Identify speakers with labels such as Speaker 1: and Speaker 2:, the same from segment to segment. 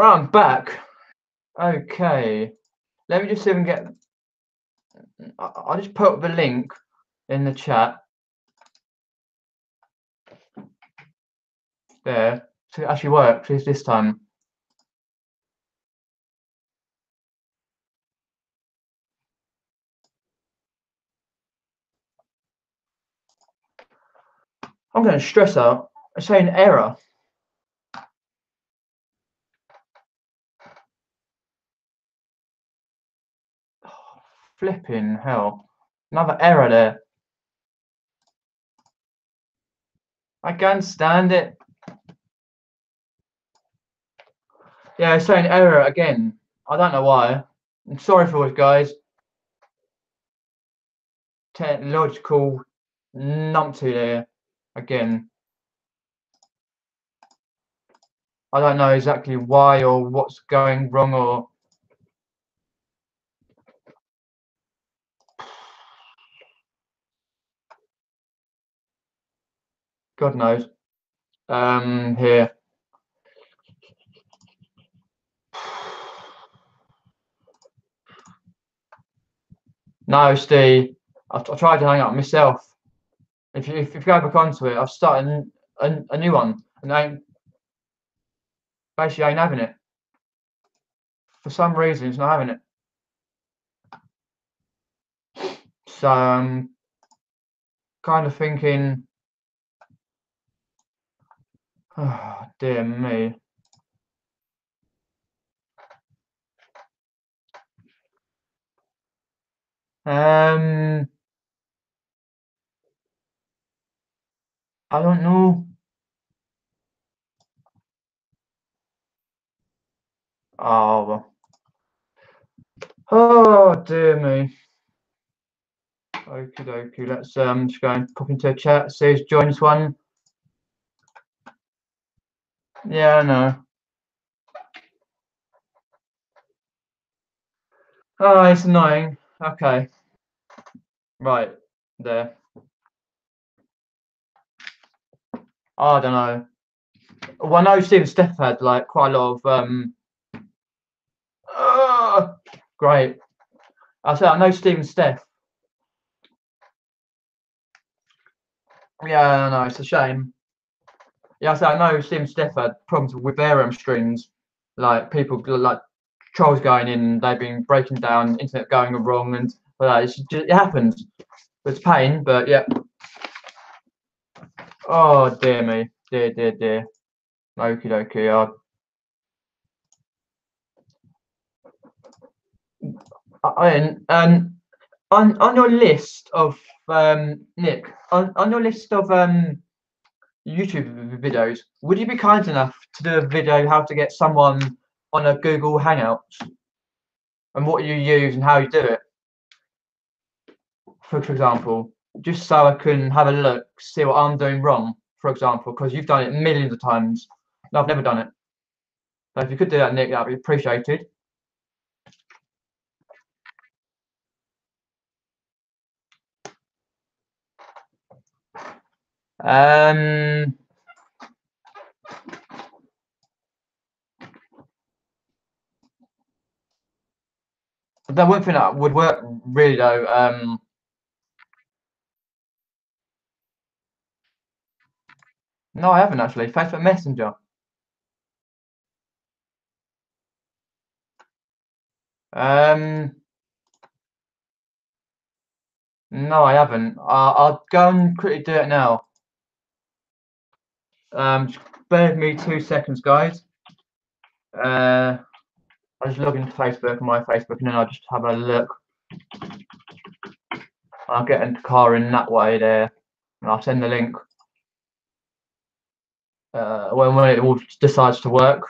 Speaker 1: Right, I'm back. Okay, let me just see if I can get. I'll just put the link in the chat there. So it actually works this time. I'm going to stress out. It's saying error. Oh, flipping hell. Another error there. I can't stand it. Yeah, it's saying error again. I don't know why. I'm sorry for it, guys. Technological numpty there again. I don't know exactly why or what's going wrong or. God knows. Here. No, Steve. I tried to hang up myself. If you go back onto it, I've started a new one, and I basically ain't having it. For some reason, it's not having it. So I'm kind of thinking, oh dear me. I don't know. Oh dear me. Okie dokie. Let's just go and pop into a chat. It says join this one. Yeah, I know. Oh, it's annoying. Okay. Right there. I don't know. Well, I know Steve and Steph had like quite a lot of great. I said I know Steve and Steph. Yeah, I know, it's a shame. Yeah, I said I know Steve and Steph had problems with their strings, like people like trolls going in, they've been breaking down, internet going wrong, and well, it happens. It's pain, but yeah. Oh dear me, dear. Okie dokie. On your list of Nick, on your list of YouTube videos, would you be kind enough to do a video how to get someone on a Google Hangouts and what you use and how you do it? For example, just so I can have a look, see what I'm doing wrong, for example, because you've done it millions of times and I've never done it. So if you could do that, Nick, that'd be appreciated. The one thing that would work really though, no, I haven't actually. Facebook Messenger. No, I haven't. I'll go and quickly do it now. Just bear with me 2 seconds, guys. I'll just log into Facebook, my Facebook, and then I'll just have a look. I'll get into Karin that way there, and I'll send the link when it all decides to work.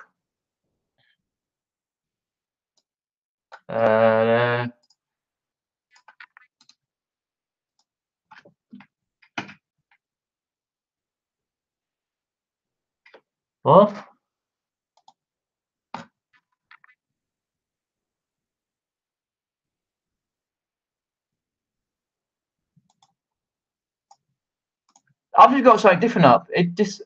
Speaker 1: What? I've just got something different up. It just.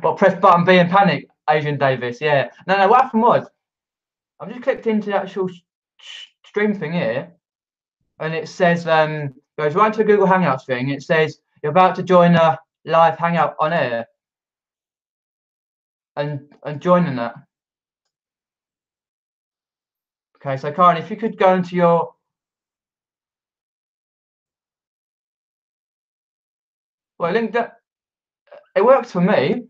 Speaker 1: What, press button B and panic, Adrian Davis? Yeah. No, what happened was, I've just clicked into the actual stream thing here, and it says, goes right to the Google Hangouts thing. It says, you're about to join a live Hangout on air. And joining that. Okay, so Karin, if you could go into your... Well, link that... It works for me.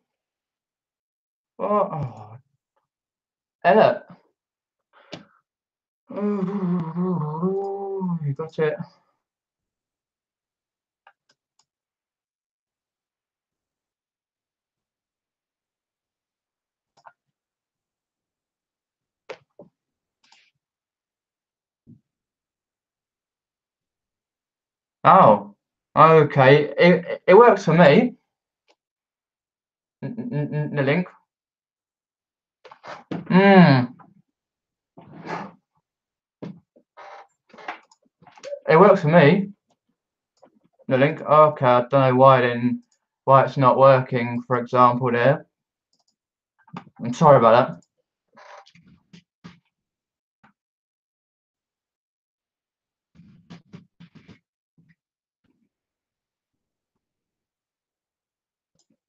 Speaker 1: Oh, Ella. You got it. Oh, okay. It works for me. The link. It works for me. The link. Okay, I don't know why it's not working, for example, there. I'm sorry about that.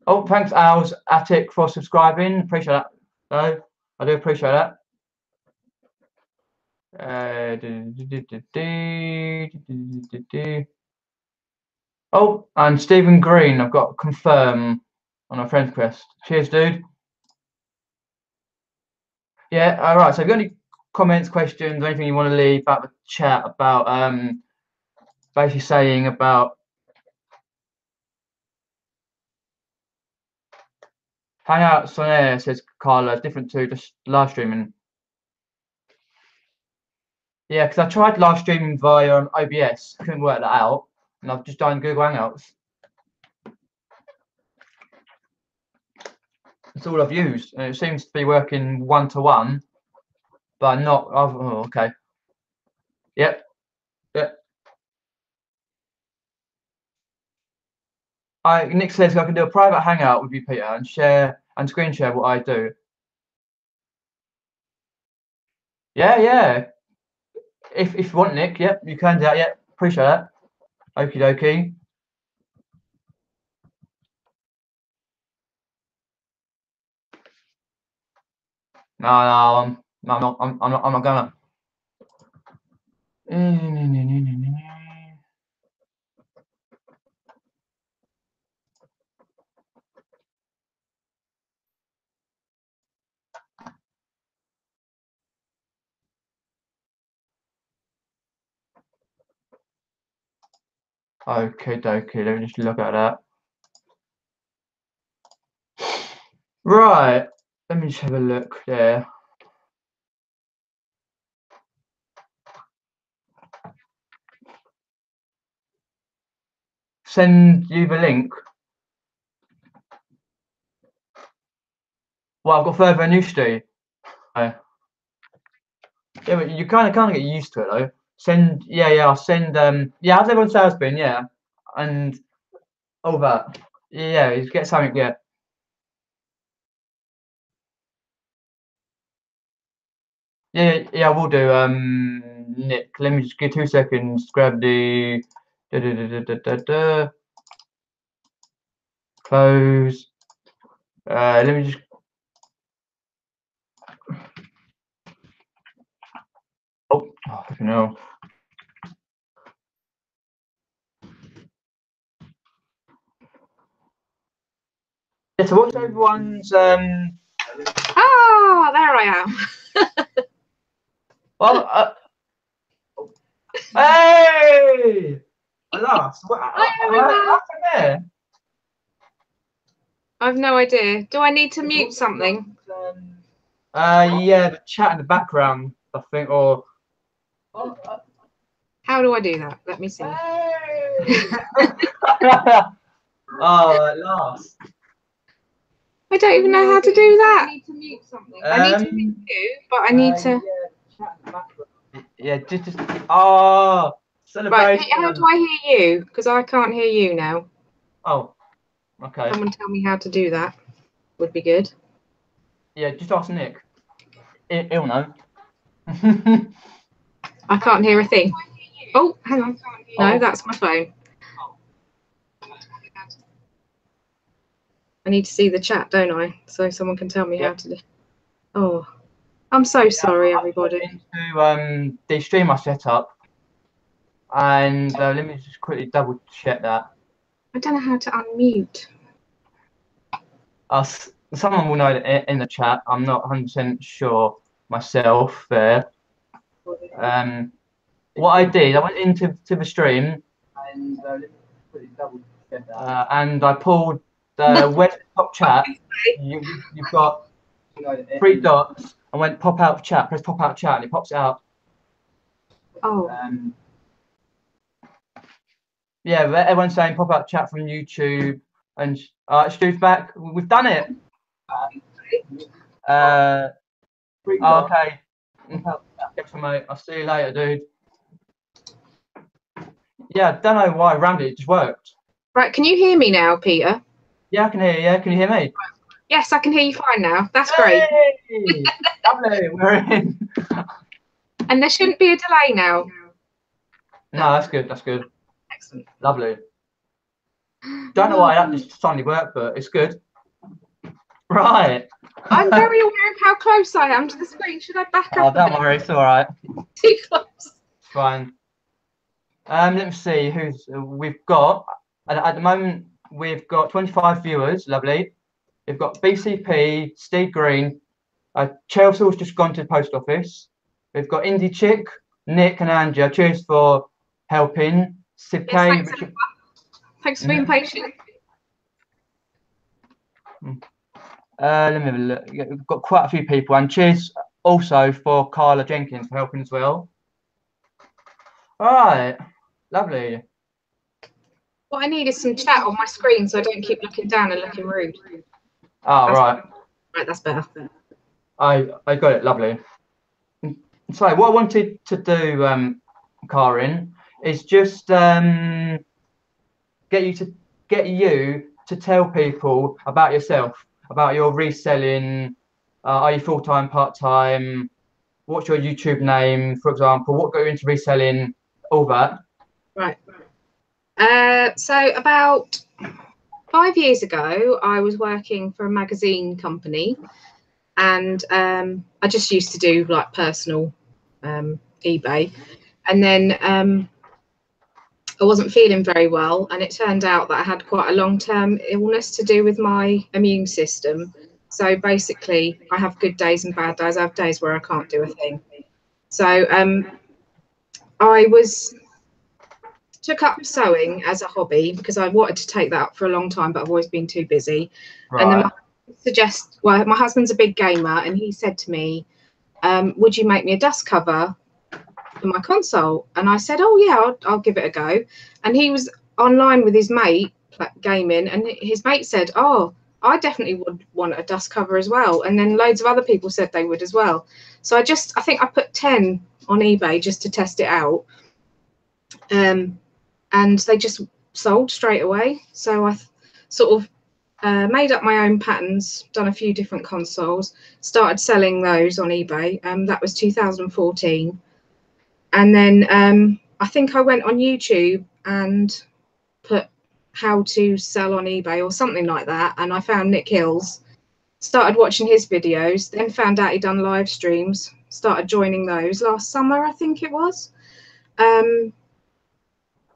Speaker 1: Oh, thanks, Al's Attic, for subscribing. Appreciate that. No, I do appreciate that. Oh, and Stephen Green, I've got confirm on our friend request. Cheers, dude. Yeah, all right. So, if you've got any comments, questions, anything you want to leave about the chat, about basically saying about Hangouts on air, says Carla, is different to just live streaming. Yeah, because I tried live streaming via OBS, couldn't work that out, and I've just done Google Hangouts. It's all I've used, and it seems to be working one-to-one, but not. Oh, okay. Yep. Nick says I can do a private hangout with you, Peter, and share and screen share what I do. Yeah. If you want, Nick, yep, you can do that. Yep, appreciate that. Okie dokie. No, I'm not gonna. Okie dokie, let me just look at that. Right, let me just have a look there. Send you the link. Well, I've got further news to you. Yeah, but you kind of get used to it though. Send, I'll send. Yeah, how's everyone's sales been? Yeah, and all that. Yeah, you get something. Yeah. Yeah, we'll do. Nick, let me just get 2 seconds. Grab the close. Let me just. Oh, no. Yeah, so what's everyone's
Speaker 2: there I am.
Speaker 1: Well, hey! Alas, what happened there?
Speaker 2: I've no idea. Do I need to mute something?
Speaker 1: Yeah, the chat in the background, I think, or.
Speaker 2: How do I do that? Let me see.
Speaker 1: Oh, at last.
Speaker 2: I don't even know how to do that. I need to mute something. I need to mute you, but I need to.
Speaker 1: Yeah, just. Oh, celebration.
Speaker 2: Right, how do I hear you? Because I can't hear you now.
Speaker 1: Oh, okay.
Speaker 2: Someone tell me how to do that. would be good.
Speaker 1: Yeah, just ask Nick. He'll know.
Speaker 2: I can't hear a thing. Oh, hang on. No,
Speaker 1: Oh.
Speaker 2: that's my phone. I need to see the chat, don't I? So someone can tell me how to do. Oh, I'm so sorry, everybody.
Speaker 1: Into the stream I set up, and let me just quickly double check that.
Speaker 2: I don't know how to unmute.
Speaker 1: Someone will know in the chat. I'm not 100% sure myself there. What I did, I went into the stream, and let me quickly double check that. And I pulled where's the top chat. You've got 3 dots. I went pop out chat. Press pop out chat, and it pops out.
Speaker 2: Oh.
Speaker 1: Yeah, everyone's saying pop out chat from YouTube, and Stu's back. We've done it. Okay. Mate, I'll see you later, dude. Yeah, I don't know why randomly it just worked.
Speaker 2: Right, can you hear me now, Peter?
Speaker 1: Yeah, I can hear you. Yeah, can you hear me?
Speaker 2: Yes, I can hear you fine now. That's great.
Speaker 1: Lovely, we're in.
Speaker 2: And there shouldn't be a delay now.
Speaker 1: No, that's good. That's good.
Speaker 2: Excellent.
Speaker 1: Lovely. Don't know why that just suddenly worked, but it's good. Right.
Speaker 2: I'm very aware of how close I am to the screen. Should I back up?
Speaker 1: Oh, don't worry, it's all right.
Speaker 2: Too close.
Speaker 1: It's fine. Let me see who's we've got. At the moment, we've got 25 viewers. Lovely. We've got BCP, Steve Green, Chelsea's just gone to the post office. We've got Indie Chick, Nick, and Andrea. Cheers for helping. Sib K.
Speaker 2: Thanks for being patient.
Speaker 1: Let me have a look. Yeah, we've got quite a few people, and cheers also for Carla Jenkins for helping as well. All right, lovely.
Speaker 2: What I need is some chat on my screen so I don't keep looking down and looking rude.
Speaker 1: Oh, right.
Speaker 2: Right, that's better.
Speaker 1: I got it. Lovely. So what I wanted to do, Karin, is just get you to tell people about yourself, about your reselling. Are you full-time, part-time? What's your YouTube name, for example? What got you into reselling? All that.
Speaker 2: Right. So about 5 years ago, I was working for a magazine company, and I just used to do like personal eBay, and then I wasn't feeling very well, and it turned out that I had quite a long-term illness to do with my immune system. So basically, I have good days and bad days. I have days where I can't do a thing. So I took up sewing as a hobby because I wanted to take that up for a long time, but I've always been too busy. Right. And then my husband's a big gamer, and he said to me, would you make me a dust cover for my console? And I said, oh yeah, I'll give it a go. And he was online with his mate gaming, and his mate said, oh, I definitely would want a dust cover as well. And then loads of other people said they would as well. So I think I put 10 on eBay just to test it out. And they just sold straight away. So I sort of made up my own patterns, done a few different consoles, started selling those on eBay. That was 2014. And then I think I went on YouTube and put how to sell on eBay or something like that. And I found Nick Hills, started watching his videos, then found out he'd done live streams, started joining those last summer, I think it was.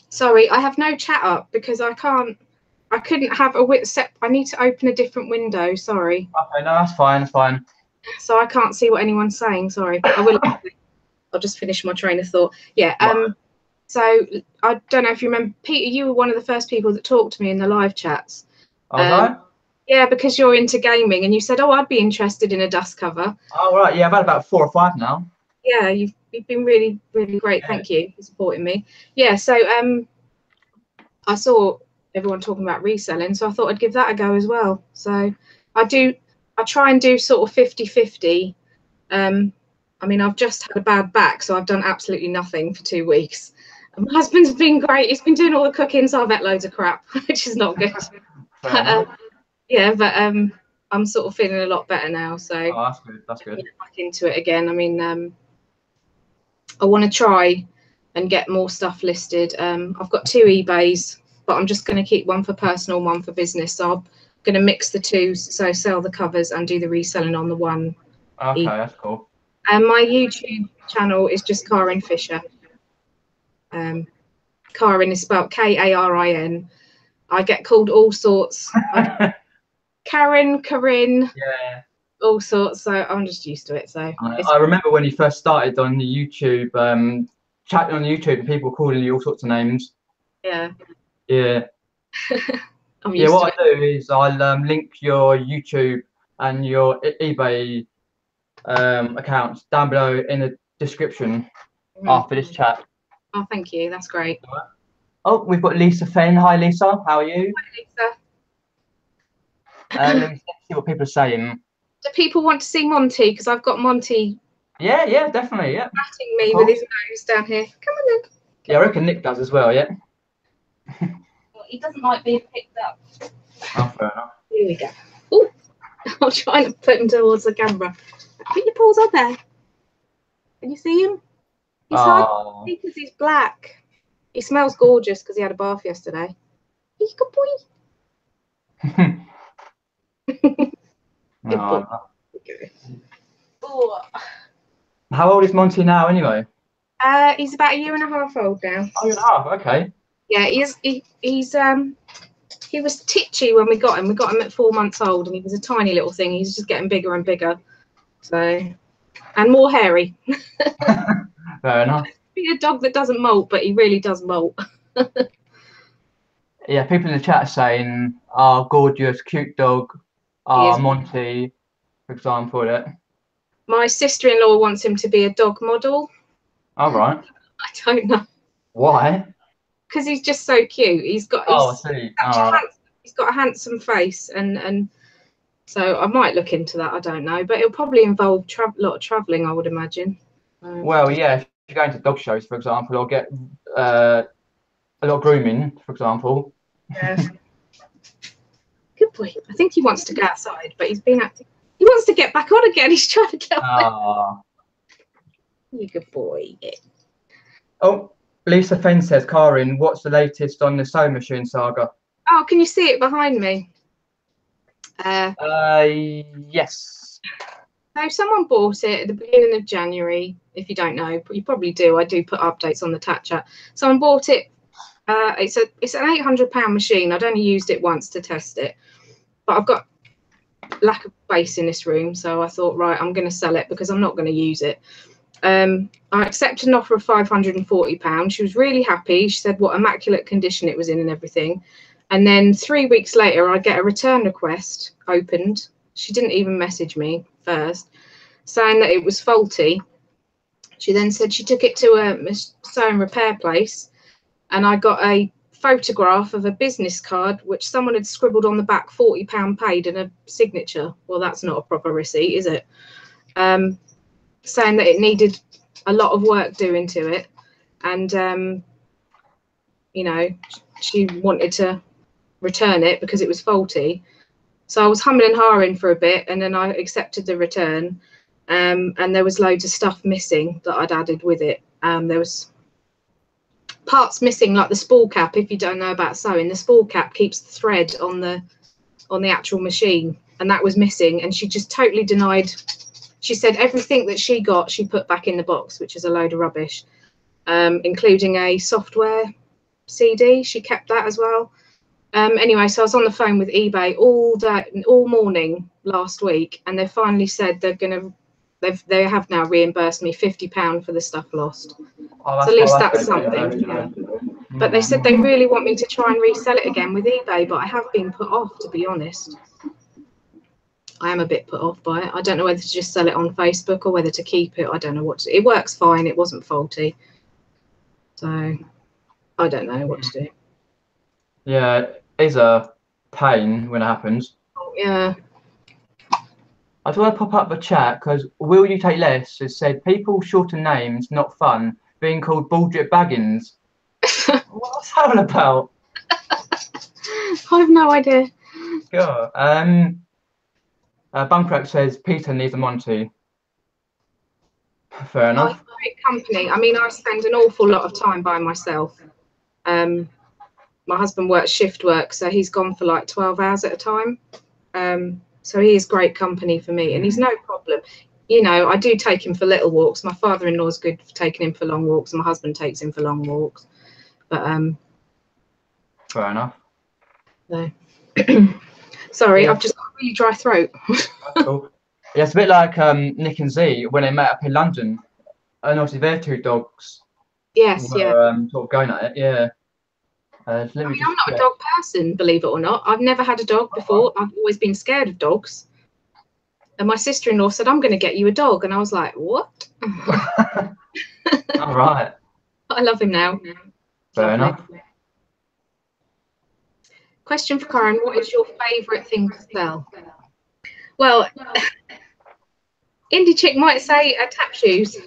Speaker 2: Sorry, I have no chat up because I couldn't have I need to open a different window, sorry.
Speaker 1: Okay, no, that's fine, that's fine.
Speaker 2: So I can't see what anyone's saying, sorry. I will. I'll just finish my train of thought. Yeah, so I don't know if you remember, Peter, you were one of the first people that talked to me in the live chats. Yeah, because you're into gaming, and you said, oh, I'd be interested in a dust cover.
Speaker 1: Oh, right, yeah, I've had about 4 or 5 now.
Speaker 2: Yeah, you've been really, really great. Yeah. Thank you for supporting me. Yeah, so I saw everyone talking about reselling, so I thought I'd give that a go as well. So I try and do sort of 50-50. I mean, I've just had a bad back, so I've done absolutely nothing for 2 weeks. And my husband's been great. He's been doing all the cooking, so I've ate loads of crap, which is not good. Yeah, but I'm sort of feeling a lot better now. So
Speaker 1: Oh, that's good. That's good.
Speaker 2: get back into it again. I mean, I want to try and get more stuff listed. I've got 2 eBays, but I'm just going to keep one for personal, one for business. So I'm going to mix the two, so sell the covers and do the reselling on the one.
Speaker 1: Okay, that's cool.
Speaker 2: And my YouTube channel is just Karin Fisher. Karin is spelled Karin. I get called all sorts. Karin,
Speaker 1: Yeah.
Speaker 2: all sorts. So I'm just used to it. So
Speaker 1: I remember when you first started on the YouTube, chatting on YouTube, and people calling you all sorts of names.
Speaker 2: yeah.
Speaker 1: Yeah.
Speaker 2: I'm
Speaker 1: Yeah,
Speaker 2: used to
Speaker 1: what I do is I'll link your YouTube and your eBay accounts down below in the description after this chat.
Speaker 2: Oh, thank you. That's great.
Speaker 1: Oh, we've got Lisa Fenn. Hi, Lisa. How are you?
Speaker 2: Hi, Lisa.
Speaker 1: Let me see what people are saying.
Speaker 2: Do people want to see Monty? Because I've got Monty.
Speaker 1: Yeah, definitely. Yeah.
Speaker 2: Patting me with his nose down here. Come on then.
Speaker 1: Yeah, I reckon Nick does as well. Yeah.
Speaker 2: Well, he doesn't like being picked up.
Speaker 1: Oh, fair enough.
Speaker 2: Here we go. Oh, I'm trying to put him towards the camera. Put your paws up there. Can you see him? He's hard because he's black. He smells gorgeous because he had a bath yesterday. He's a good boy. Good boy. Oh.
Speaker 1: How old is Monty now, anyway?
Speaker 2: He's about 1.5 years old now.
Speaker 1: Oh, 1.5. Okay.
Speaker 2: Yeah, he was titchy when we got him. We got him at 4 months old, and he was a tiny little thing. He's just getting bigger and bigger. So, and more hairy.
Speaker 1: Fair enough.
Speaker 2: He's a dog that doesn't molt, but he really does molt.
Speaker 1: Yeah, people in the chat are saying, "Oh, gorgeous, cute dog." Monty, for example. Yeah.
Speaker 2: My sister-in-law wants him to be a dog model.
Speaker 1: All right.
Speaker 2: I don't know.
Speaker 1: Why?
Speaker 2: Because he's just so cute. He's got.
Speaker 1: I see.
Speaker 2: He's got a handsome face, and so I might look into that. I don't know, but it'll probably involve a lot of travelling, I would imagine.
Speaker 1: Well, yeah. If you're going to dog shows, for example, or get a lot of grooming, for example.
Speaker 2: Yeah. Good boy. I think he wants to go outside, but he's been acting. He wants to get back on again. He's trying to get on. You good boy.
Speaker 1: Oh, Lisa Fenn says, Karin, what's the latest on the sewing machine saga?
Speaker 2: Oh, can you see it behind me?
Speaker 1: Yes.
Speaker 2: So someone bought it at the beginning of January. If you don't know, but you probably do. I do put updates on the Tat Chat. Someone bought it. It's an £800 machine. I'd only used it once to test it, but I've got lack of space in this room, so I thought, right, I'm going to sell it because I'm not going to use it. I accepted an offer of £540. She was really happy. She said what immaculate condition it was in and everything. And then 3 weeks later, I get a return request opened. She didn't even message me first, saying that it was faulty. She then said she took it to a sewing repair place, and I got a photograph of a business card which someone had scribbled on the back, £40 paid, and a signature. Well, that's not a proper receipt, is it? Saying that it needed a lot of work doing to it, and you know, she wanted to return it because it was faulty. So I was humming and hawing for a bit, and then I accepted the return, and there was loads of stuff missing that I'd added with it. There was parts missing, like the spool cap. If you don't know about sewing, the spool cap keeps the thread on the actual machine, and that was missing, and she just totally denied. She said everything that she got, she put back in the box, which is a load of rubbish, including a software CD. She kept that as well. Anyway, so I was on the phone with eBay all morning last week, and they finally said they have now reimbursed me £50 for the stuff lost. So at least that's something. Yeah. But they said they really want me to try and resell it again with eBay, but I have been put off, to be honest. I am a bit put off by it. I don't know whether to just sell it on Facebook or whether to keep it. I don't know what to do. It works fine. It wasn't faulty. So I don't know what to do.
Speaker 1: Yeah, it is a pain when it happens.
Speaker 2: Oh, yeah.
Speaker 1: I just want to pop up the chat because Will You Take Less has said people shorten names, not fun, being called Bullshit Baggins. What's that all about?
Speaker 2: I have no idea.
Speaker 1: Sure. Buncrack says Peter needs a Monty. Fair
Speaker 2: Oh,
Speaker 1: enough.
Speaker 2: great company. I mean, I spend an awful lot of time by myself. My husband works shift work, so he's gone for like 12 hours at a time. So he is great company for me, and he's no problem. You know, I do take him for little walks. My father-in-law is good for taking him for long walks, and my husband takes him for long walks. But
Speaker 1: fair enough.
Speaker 2: No. Sorry,
Speaker 1: Yeah.
Speaker 2: I've just got a really dry throat.
Speaker 1: Cool. Yeah, it's a bit like Nick and Z when they met up in London, and obviously their two dogs
Speaker 2: Yes,
Speaker 1: were
Speaker 2: yeah.
Speaker 1: sort of going at it. Yeah. Let me
Speaker 2: I mean,
Speaker 1: just
Speaker 2: I'm not
Speaker 1: check.
Speaker 2: a dog person, believe it or not. I've never had a dog before. I've always been scared of dogs. And my sister-in-law said, I'm going to get you a dog. And I was like, what?
Speaker 1: All right.
Speaker 2: I love him now.
Speaker 1: Fair enough.
Speaker 2: Question for Karin, what is your favourite thing to sell? Well, Indie Chick might say tap shoes.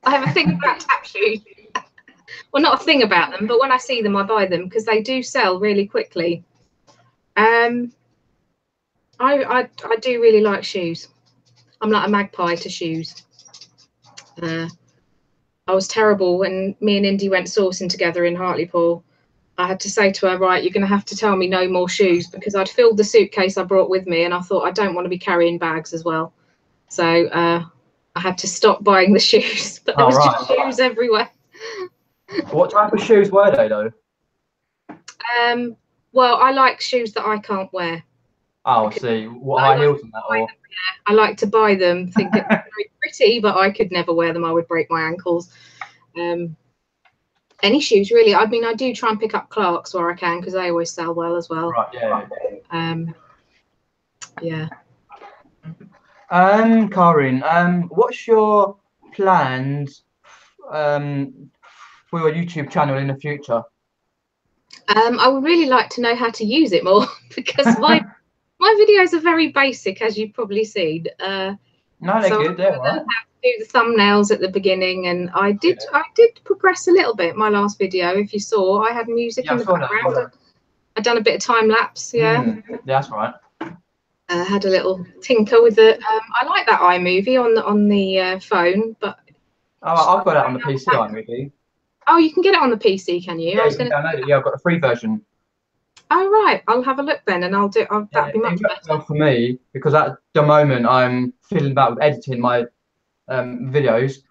Speaker 2: I have a thing about tap shoes. Well, not a thing about them, but when I see them, I buy them because they do sell really quickly. I do really like shoes. I'm like a magpie to shoes. I was terrible when me and Indy went sourcing together in Hartlepool. I had to say to her, right, you're going to have to tell me no more shoes, because I'd filled the suitcase I brought with me and I thought I don't want to be carrying bags as well. So I had to stop buying the shoes, but there was just shoes everywhere.
Speaker 1: What type of shoes were they though?
Speaker 2: Well, I like shoes that I can't wear.
Speaker 1: Oh, I see. What, high heels and that? Or?
Speaker 2: I like to buy them, thinking they're very pretty, but I could never wear them. I would break my ankles. Any shoes really. I mean, I do try and pick up Clarks where I can because they always sell well as well.
Speaker 1: Right, yeah.
Speaker 2: Yeah.
Speaker 1: Karin, what's your plans for your YouTube channel in the future?
Speaker 2: I would really like to know how to use it more because my videos are very basic, as you've probably seen.
Speaker 1: No, they're good. They're right.
Speaker 2: Do the thumbnails at the beginning, and I did progress a little bit. My last video, if you saw, I had music in the background. I'd done a bit of time lapse. Yeah,
Speaker 1: that's right.
Speaker 2: Had a little tinker with the. I like that iMovie on the phone, but
Speaker 1: I've got it on the PC iMovie.
Speaker 2: Oh, you can get it on the PC, can you?
Speaker 1: Yeah, you can download it. Yeah, I've got the free version.
Speaker 2: Oh right, I'll have a look then, and I'll do. That'd be much better
Speaker 1: well for me, because at the moment I'm fiddling about with editing my videos.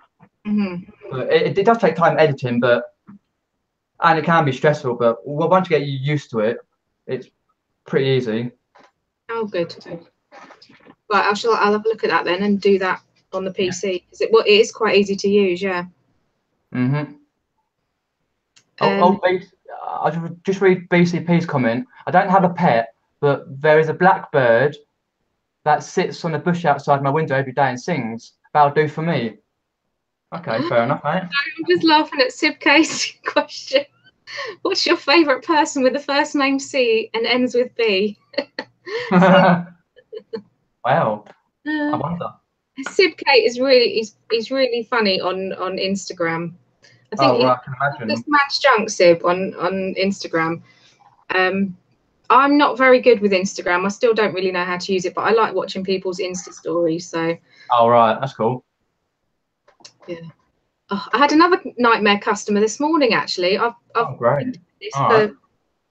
Speaker 1: But it does take time editing, and it can be stressful. But once you get used to it, it's pretty easy.
Speaker 2: Oh, good. Right, I'll have a look at that then and do that on the PC because it is quite easy to use. Yeah.
Speaker 1: I'll just read BCP's comment. I don't have a pet, but there is a black bird that sits on a bush outside my window every day and sings. That'll do for me. Okay, fair enough, mate.
Speaker 2: I'm just laughing at Sibk's question. What's your favourite person with the first name C and ends with B?
Speaker 1: Wow. I wonder.
Speaker 2: Sibk is really he's really funny on Instagram. I think
Speaker 1: I can imagine.
Speaker 2: This man's junk Sib on Instagram. I'm not very good with Instagram. I still don't really know how to use it, but I like watching people's Insta stories. So.
Speaker 1: Oh right, that's cool.
Speaker 2: Yeah. Oh, I had another nightmare customer this morning. Actually, I've
Speaker 1: great.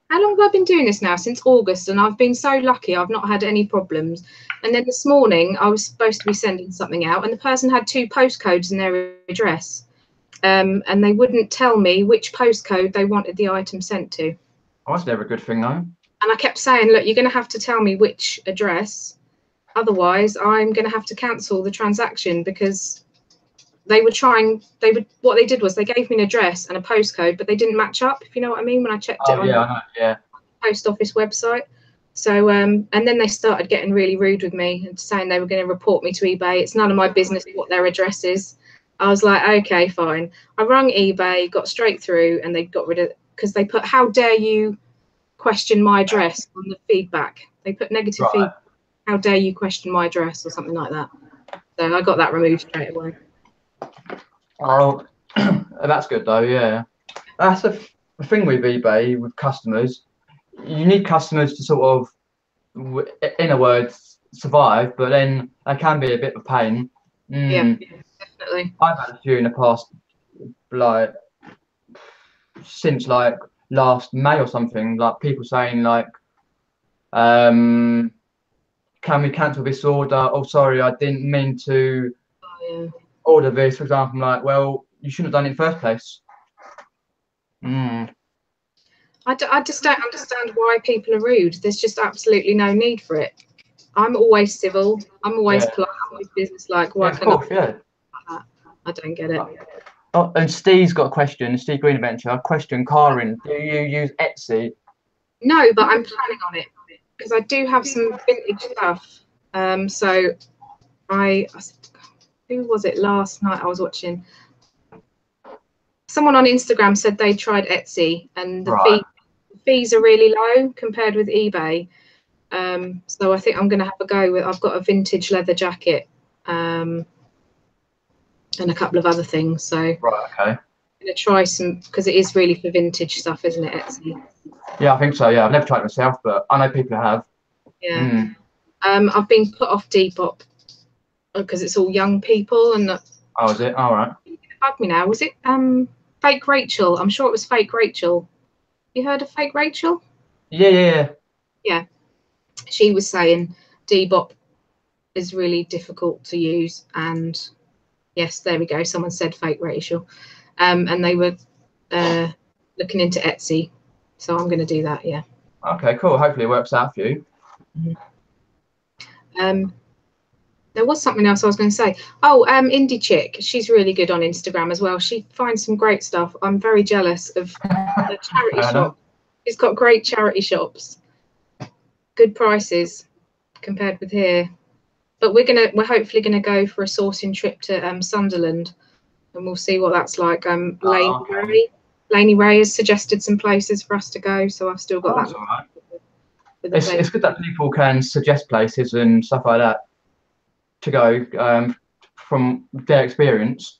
Speaker 2: How long have I been doing this now? Since August, and I've been so lucky. I've not had any problems. And then this morning, I was supposed to be sending something out, and the person had 2 postcodes in their address. And they wouldn't tell me which postcode they wanted the item sent to.
Speaker 1: Oh, that's never a good thing, though.
Speaker 2: And I kept saying, look, you're going to have to tell me which address. Otherwise, I'm going to have to cancel the transaction, because what they did was they gave me an address and a postcode, but they didn't match up, if you know what I mean, when I checked it on the post office website. So, and then they started getting really rude with me and saying they were going to report me to eBay. It's none of my business what their address is. I was like, okay, fine. I rang eBay, got straight through, and they got rid of it because they put, how dare you question my address on the feedback. They put negative feedback. How dare you question my address or something like that. So I got that removed straight away.
Speaker 1: Oh, that's good though. Yeah, that's the thing with eBay with customers. You need customers to sort of, in other words, survive, but then they can be a bit of a pain.
Speaker 2: Yeah, definitely.
Speaker 1: I've had a few in the past, like since like last May or something, like people saying like, can we cancel this order? Oh, sorry, I didn't mean to
Speaker 2: Yeah.
Speaker 1: order this. For example, I'm like, well, you shouldn't have done it in the first place.
Speaker 2: I just don't understand why people are rude. There's just absolutely no need for it. I'm always civil. I'm always
Speaker 1: Yeah.
Speaker 2: polite. I'm always business-like.
Speaker 1: Yeah,
Speaker 2: Why
Speaker 1: of
Speaker 2: can I
Speaker 1: course, yeah.
Speaker 2: that? I don't get it.
Speaker 1: Oh, and Steve's got a question. Steve Green Adventure. Question, Karin, do you use Etsy?
Speaker 2: No, but I'm planning on it because I do have some vintage stuff. So who was it last night I was watching? Someone on Instagram said they tried Etsy and the fees are really low compared with eBay. So I think I'm going to have a go with. I've got a vintage leather jacket and a couple of other things. So
Speaker 1: Okay.
Speaker 2: I'm going to try some because it is really for vintage stuff, isn't it, Etsy?
Speaker 1: Yeah, I think so. Yeah, I've never tried it myself, but I know people have.
Speaker 2: Yeah. I've been put off Depop because it's all young people and.
Speaker 1: Oh, is it? All right.
Speaker 2: Bug me now. Was it Fake Rachel? I'm sure it was Fake Rachel. You heard of Fake Rachel?
Speaker 1: Yeah.
Speaker 2: Yeah. She was saying Depop is really difficult to use, and yes, there we go. Someone said Fake Rachel, and they were looking into Etsy, so I'm going to do that. Yeah.
Speaker 1: Okay, cool. Hopefully it works out for you.
Speaker 2: There was something else I was going to say. Oh, Indie Chick. She's really good on Instagram as well. She finds some great stuff. I'm very jealous of the charity shop. She's got great charity shops. Good prices compared with here. But we're hopefully gonna go for a sourcing trip to Sunderland, and we'll see what that's like. Laney Ray has suggested some places for us to go, so I've still got that.
Speaker 1: All right. It's good that people can suggest places and stuff like that to go from their experience.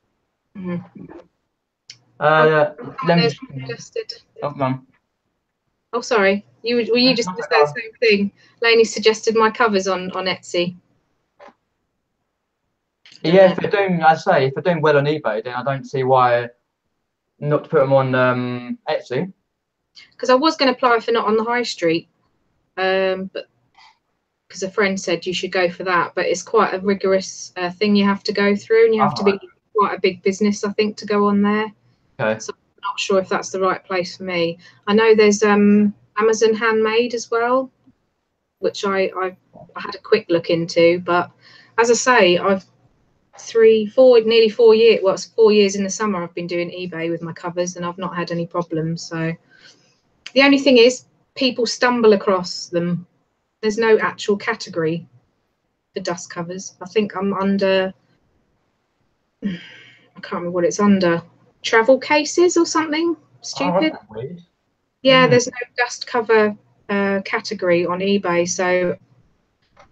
Speaker 2: Oh, sorry. Were you just going to say the same thing? Laney suggested my covers on Etsy.
Speaker 1: Yeah, if they're doing, I say, if they're doing well on eBay, then I don't see why not to put them on Etsy.
Speaker 2: Because I was going to apply for Not on the High Street, but because a friend said you should go for that, but it's quite a rigorous thing you have to go through, and you have to be quite a big business, I think, to go on there.
Speaker 1: Okay.
Speaker 2: So I'm not sure if that's the right place for me. I know there's Amazon Handmade as well, which I had a quick look into, but as I say, I've nearly 4 years. Well, it's 4 years in the summer. I've been doing eBay with my covers, and I've not had any problems. So the only thing is, people stumble across them. There's no actual category for dust covers. I think I'm under. I can't remember what it's under. Travel cases or something stupid.
Speaker 1: Oh, weird.
Speaker 2: Yeah, there's no dust cover category on eBay. So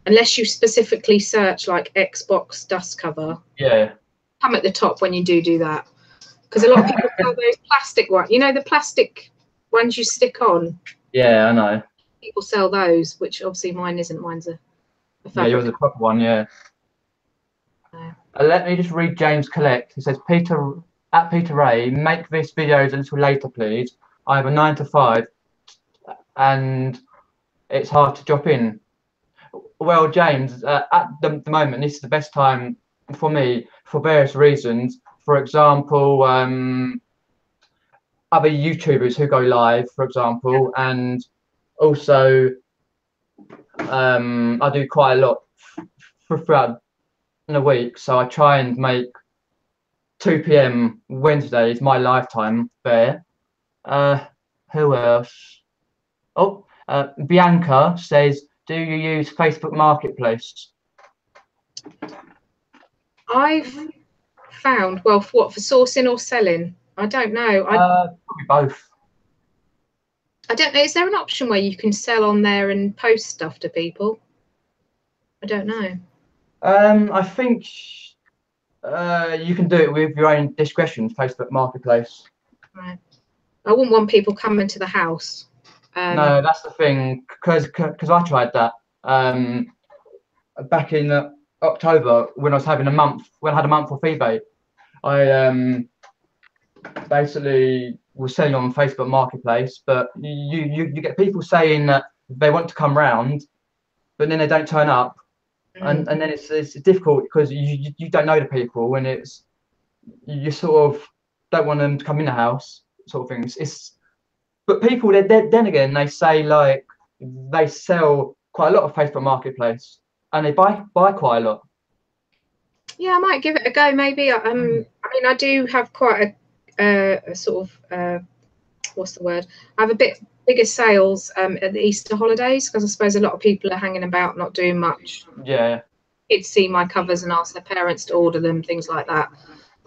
Speaker 2: unless you specifically search like Xbox dust cover, come at the top when you do that. Because a lot of people sell those plastic ones. You know, the plastic ones you stick on.
Speaker 1: Yeah, I know.
Speaker 2: People sell those, which obviously mine isn't. Mine's a fabric.
Speaker 1: Yeah, yours is a proper one, yeah. Let me just read James Collect. He says, Peter Ray, make this videos a little later, please. I have a 9 to 5 and it's hard to drop in. Well, James, at the moment, this is the best time for me for various reasons. For example, other YouTubers who go live, for example, and also I do quite a lot throughout the week, so I try and make 2 p.m. Wednesdays my lifetime there. Who else? Oh, Bianca says, do you use Facebook Marketplace?
Speaker 2: I've found, well, for sourcing or selling? I don't know.
Speaker 1: Probably both.
Speaker 2: I don't know. Is there an option where you can sell on there and post stuff to people? I don't know.
Speaker 1: I think you can do it with your own discretion, Facebook Marketplace.
Speaker 2: Right. I wouldn't want people coming to the house.
Speaker 1: No, that's the thing, because I tried that. back in October when I was having a month, when I had a month off eBay, I basically was selling on Facebook Marketplace, but you get people saying that they want to come round, but then they don't turn up, and then it's difficult because you don't know the people, and you sort of don't want them to come in the house, sort of things. But people then again they say like they sell quite a lot of Facebook Marketplace, and they buy quite a lot.
Speaker 2: Yeah, I might give it a go. Maybe. I mean, I do have quite a sort of what's the word? I have a bit bigger sales at the Easter holidays because I suppose a lot of people are hanging about, not doing much.
Speaker 1: Yeah.
Speaker 2: Kids see my covers and ask their parents to order them, things like that.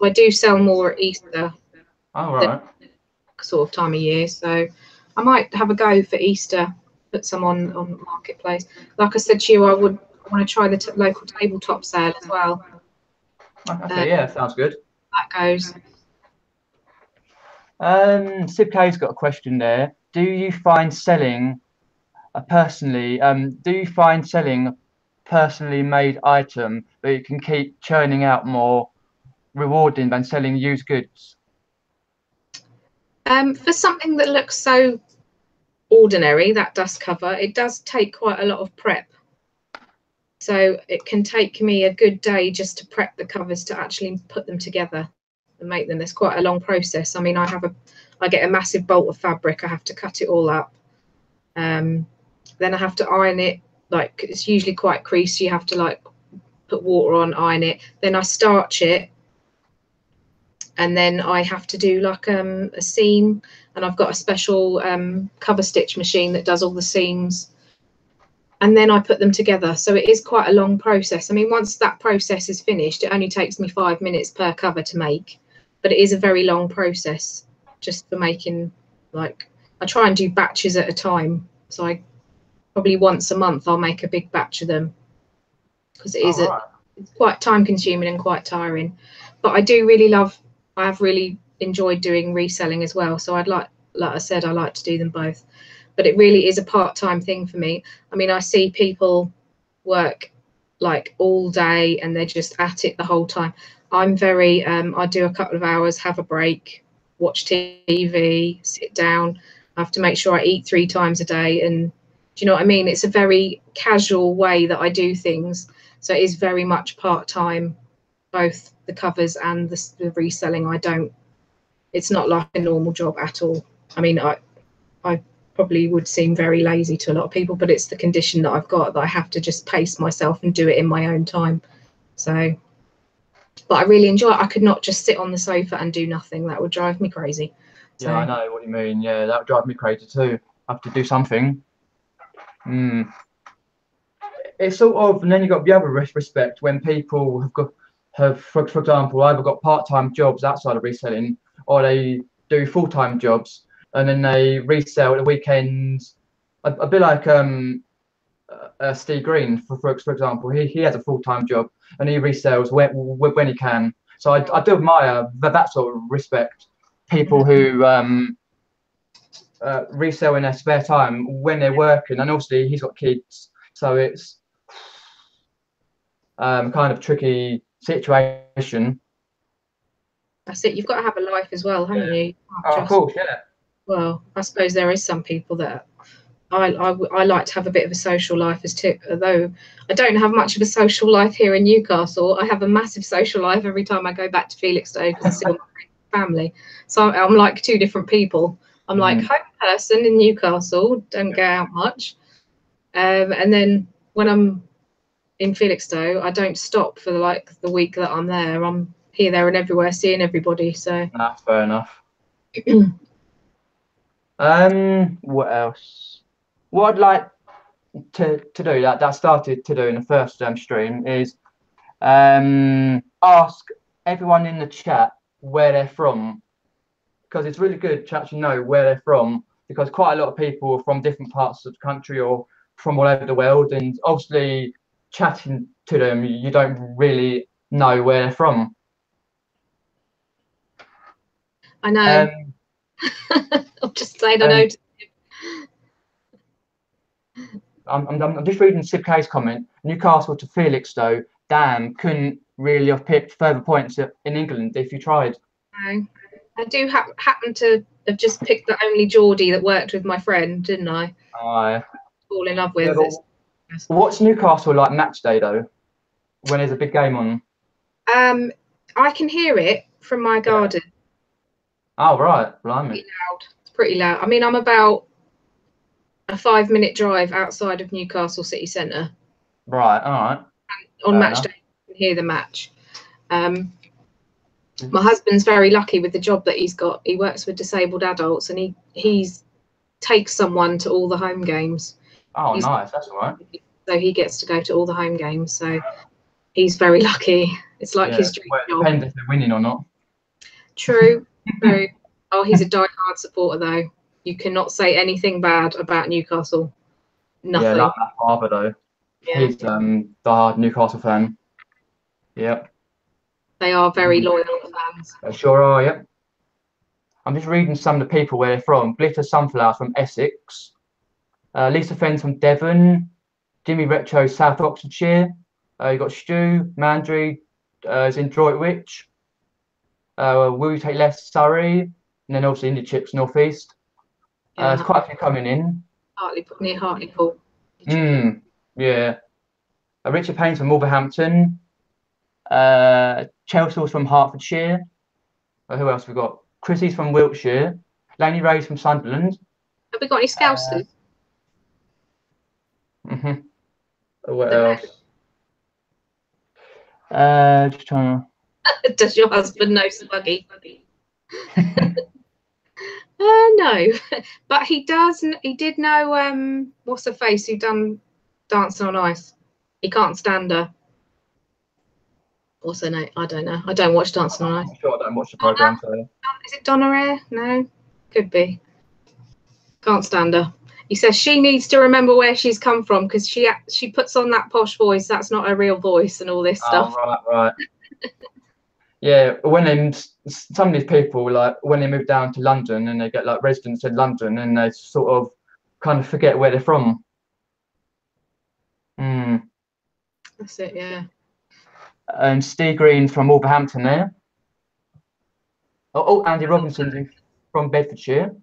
Speaker 2: I do sell more at Easter.
Speaker 1: Oh, right.
Speaker 2: Sort of time of year, so I might have a go for Easter. Put some on Marketplace. Like I said to you, I want to try the local tabletop sale as well.
Speaker 1: Okay, yeah, sounds good.
Speaker 2: That goes.
Speaker 1: Sib K's got a question there. Do you find selling a personally made item that you can keep churning out more rewarding than selling used goods?
Speaker 2: For something that looks so ordinary, that dust cover, it does take quite a lot of prep. So it can take me a good day just to prep the covers to actually put them together and make them. There's quite a long process. I mean, I get a massive bolt of fabric. I have to cut it all up. Then I have to iron it. Like it's usually quite creased. You have to like put water on, iron it. Then I starch it. And then I have to do like a seam, and I've got a special cover stitch machine that does all the seams, and then I put them together. So it is quite a long process. I mean, once that process is finished, it only takes me 5 minutes per cover to make, but it is a very long process just for making. Like I try and do batches at a time, so I probably once a month I'll make a big batch of them because it is it's quite time consuming and quite tiring. But I do really I have really enjoyed doing reselling as well. So like I said, I like to do them both. But it really is a part-time thing for me. I mean, I see people work like all day and they're just at it the whole time. I'm very, I do a couple of hours, have a break, watch TV, sit down. I have to make sure I eat 3 times a day. And do you know what I mean? It's a very casual way that I do things. So it is very much part-time, both the covers and the reselling. It's not like a normal job at all. I mean, I probably would seem very lazy to a lot of people, but it's the condition that I've got that I have to just pace myself and do it in my own time. So, but I really enjoy it. I could not just sit on the sofa and do nothing. That would drive me crazy.
Speaker 1: Yeah, I know what you mean. Yeah, that would drive me crazy too. I have to do something. It's sort of, and then you've got the other respect when people have for example, either got part-time jobs outside of reselling, or they do full-time jobs and then they resell at the weekends. A bit like Steve Green, for example, he has a full-time job and he resells when he can. So I do admire that sort of respect. People who resell in their spare time when they're working, and obviously he's got kids, so it's kind of tricky situation.
Speaker 2: That's it. You've got to have a life as well, haven't you?
Speaker 1: Of course, yeah.
Speaker 2: Well, I suppose there is some people that I like to have a bit of a social life as too, although I don't have much of a social life here in Newcastle. I have a massive social life every time I go back to Felixstowe because I see all my family. So I'm like 2 different people. I'm like home person in Newcastle, don't go out much. And then when I'm in Felixstowe, I don't stop for the week that I'm there. I'm here, there, and everywhere, seeing everybody. So
Speaker 1: that's fair enough. What else? What I'd like to do that started to do in the first stream is ask everyone in the chat where they're from, because it's really good to actually know where they're from, because quite a lot of people are from different parts of the country or from all over the world, and obviously chatting to them you don't really know where they're from.
Speaker 2: I know. I'm just saying I know.
Speaker 1: I'm just reading Sib K's comment. Newcastle to Felixstowe. Damn, couldn't really have picked further points in England if you tried.
Speaker 2: No. I do happen to have just picked the only Geordie that worked with my friend, didn't I?
Speaker 1: Aye.
Speaker 2: Fall in love with.
Speaker 1: Yeah, what's Newcastle like match day though? When there's a big game on?
Speaker 2: I can hear it from my garden.
Speaker 1: Oh right, blimey.
Speaker 2: It's pretty loud. I mean, I'm about a 5-minute drive outside of Newcastle city centre.
Speaker 1: Right, all right.
Speaker 2: On match day, you can hear the match. My husband's very lucky with the job that he's got. He works with disabled adults, and he takes someone to all the home games.
Speaker 1: Oh, nice. That's all right.
Speaker 2: So he gets to go to all the home games. So he's very lucky. It's like his dream job.
Speaker 1: Depends if they're winning or not.
Speaker 2: True. True. Oh, he's a die-hard supporter though. You cannot say anything bad about Newcastle. Nothing.
Speaker 1: Yeah, like my father though. Yeah. He's the hard Newcastle fan. Yep.
Speaker 2: They are very loyal fans.
Speaker 1: They sure are, yep. I'm just reading some of the people where they're from. Glitter Sunflower from Essex. Lisa Fenn's from Devon. Jimmy Retro, South Oxfordshire. You got Stu Mandry is in Droitwich. Will You Take Less, Surrey. And then obviously Indie Chips, North East. There's quite a few coming in.
Speaker 2: Near Hartlepool.
Speaker 1: Yeah. Richard Payne's from Wolverhampton. Chelsea's from Hertfordshire. Who else have we got? Chrissy's from Wiltshire. Laney Ray's from Sunderland.
Speaker 2: Have we got any Scousers?
Speaker 1: What else? Just trying
Speaker 2: to... Does your husband know Spuggy? No, but he does. He did know. What's her face? Who done Dancing on Ice? He can't stand her. What's her name? I don't know. I don't watch Dancing on Ice.
Speaker 1: I'm sure I don't watch the programme. So.
Speaker 2: Is it Donna Rare? No, could be. Can't stand her. He says she needs to remember where she's come from because she puts on that posh voice. That's not her real voice and all this stuff.
Speaker 1: Right. Yeah, when some of these people, like when they move down to London and they get like residence in London and they sort of kind of forget where they're from.
Speaker 2: That's it, yeah.
Speaker 1: And Steve Green's from Wolverhampton there. Oh, Andy Robinson's from Bedfordshire.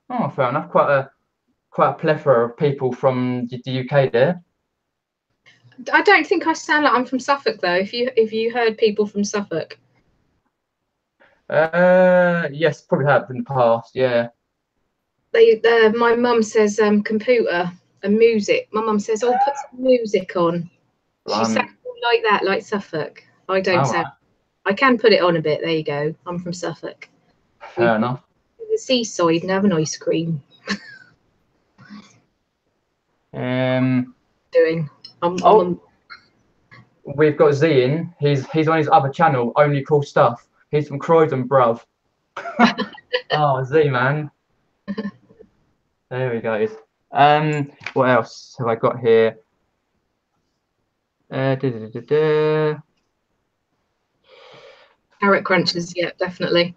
Speaker 1: Oh, fair enough. Quite a plethora of people from the UK there.
Speaker 2: I don't think I sound like I'm from Suffolk though. If you heard people from Suffolk.
Speaker 1: Yes, probably have in the past. Yeah.
Speaker 2: My mum says computer and music. My mum says, "Oh, put some music on." She sounds like that, like Suffolk. I don't sound. Right. I can put it on a bit. There you go. I'm from Suffolk.
Speaker 1: Fair enough.
Speaker 2: The seaside and have an ice cream.
Speaker 1: We've got Z in. He's on his other channel, Only Cool Stuff. He's from Croydon, bruv. Oh, Z, man. There we go. What else have I got here?
Speaker 2: Carrot crunchers, yeah, definitely.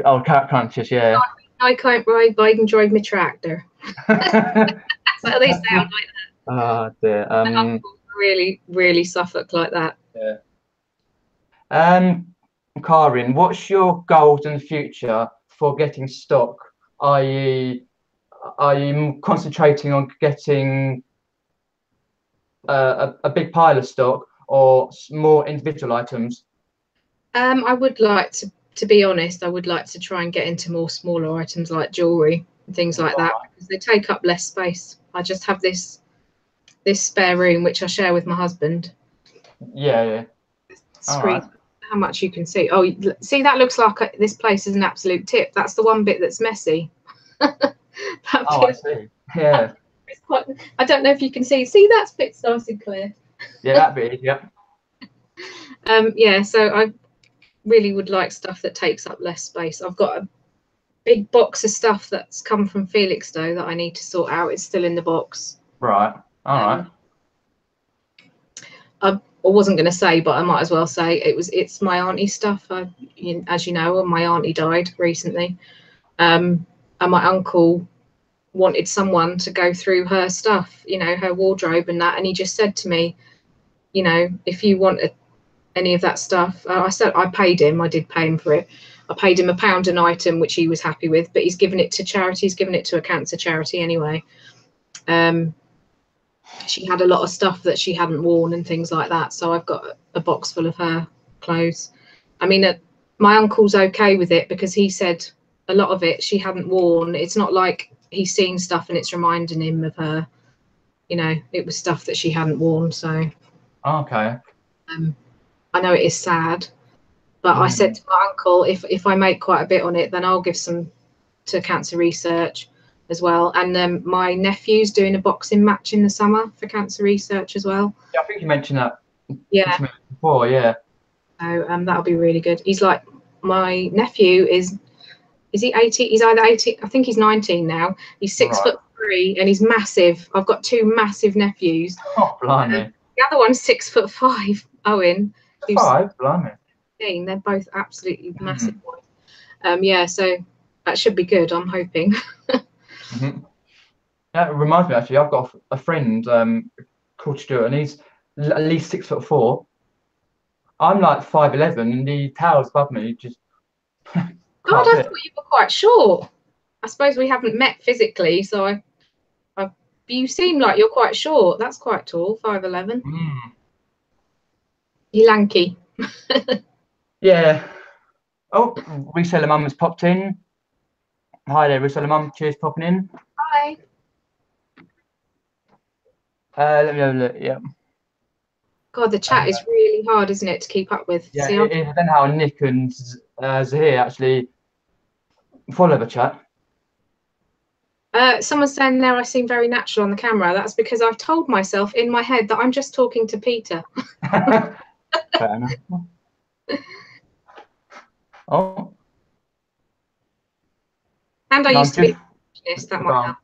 Speaker 1: Oh, carrot crunchers, yeah.
Speaker 2: I can't ride, but I can drive my tractor. So they sound like that.
Speaker 1: Oh dear.
Speaker 2: Really, really Suffolk like that.
Speaker 1: Yeah. Karin, what's your goals in the future for getting stock? i.e., are you concentrating on getting a big pile of stock or more individual items?
Speaker 2: I would like to be honest, I would like to try and get into more smaller items like jewellery and things like that because they take up less space. I just have this spare room which I share with my husband.
Speaker 1: Yeah.
Speaker 2: Screen. How much you can see. Oh, see, that looks like this place is an absolute tip. That's the one bit that's messy.
Speaker 1: I see. Yeah.
Speaker 2: It's quite, I don't know if you can see. See, that's bit nice and clear.
Speaker 1: Yeah, that bit. Yeah.
Speaker 2: Yeah. So I really would like stuff that takes up less space. I've got a big box of stuff that's come from Felixstowe that I need to sort out. It's still in the box.
Speaker 1: Right. All right.
Speaker 2: I wasn't going to say, but I might as well say it's my auntie's stuff. As you know, my auntie died recently, and my uncle wanted someone to go through her stuff, you know, her wardrobe and that. And he just said to me, you know, if you want any of that stuff, I said I paid him. I did pay him for it. I paid him £1 an item, which he was happy with. But he's given it to charity. He's given it to a cancer charity anyway. She had a lot of stuff that she hadn't worn and things like that. So I've got a box full of her clothes. I mean, my uncle's okay with it because he said a lot of it she hadn't worn. It's not like he's seen stuff and it's reminding him of her. You know, it was stuff that she hadn't worn. So
Speaker 1: okay.
Speaker 2: I know it is sad, but I said to my uncle, if I make quite a bit on it, then I'll give some to cancer research as well. And my nephew's doing a boxing match in the summer for cancer research as well.
Speaker 1: Yeah, I think you mentioned that.
Speaker 2: Yeah.
Speaker 1: Before, yeah. So
Speaker 2: that'll be really good. He's like, my nephew is he 18? He's either 18. I think he's 19 now. He's 6'3" and he's massive. I've got 2 massive nephews.
Speaker 1: Oh, blimey.
Speaker 2: The other one's 6'5", Owen.
Speaker 1: 5, blimey.
Speaker 2: They're both absolutely massive boys. Yeah, so that should be good, I'm hoping.
Speaker 1: That reminds me, actually, I've got a friend called Stuart, and he's at least 6'4". I'm like 5'11", and he towers above me. Just
Speaker 2: God, I thought you were quite short. I suppose we haven't met physically, so you seem like you're quite short. That's quite tall, 5'11". You're lanky.
Speaker 1: Yeah. Oh, Reseller Mum has popped in. Hi there, Reseller Mum. Cheers, popping in.
Speaker 2: Hi.
Speaker 1: Let me have a look. Yeah.
Speaker 2: God, the chat is really hard, isn't it, to keep up with?
Speaker 1: Yeah, I don't know how Nick and Zahir actually follow the chat.
Speaker 2: Someone's saying there I seem very natural on the camera. That's because I've told myself in my head that I'm just talking to Peter.
Speaker 1: Fair enough. Oh.
Speaker 2: And I used to be a perfectionist, that might help.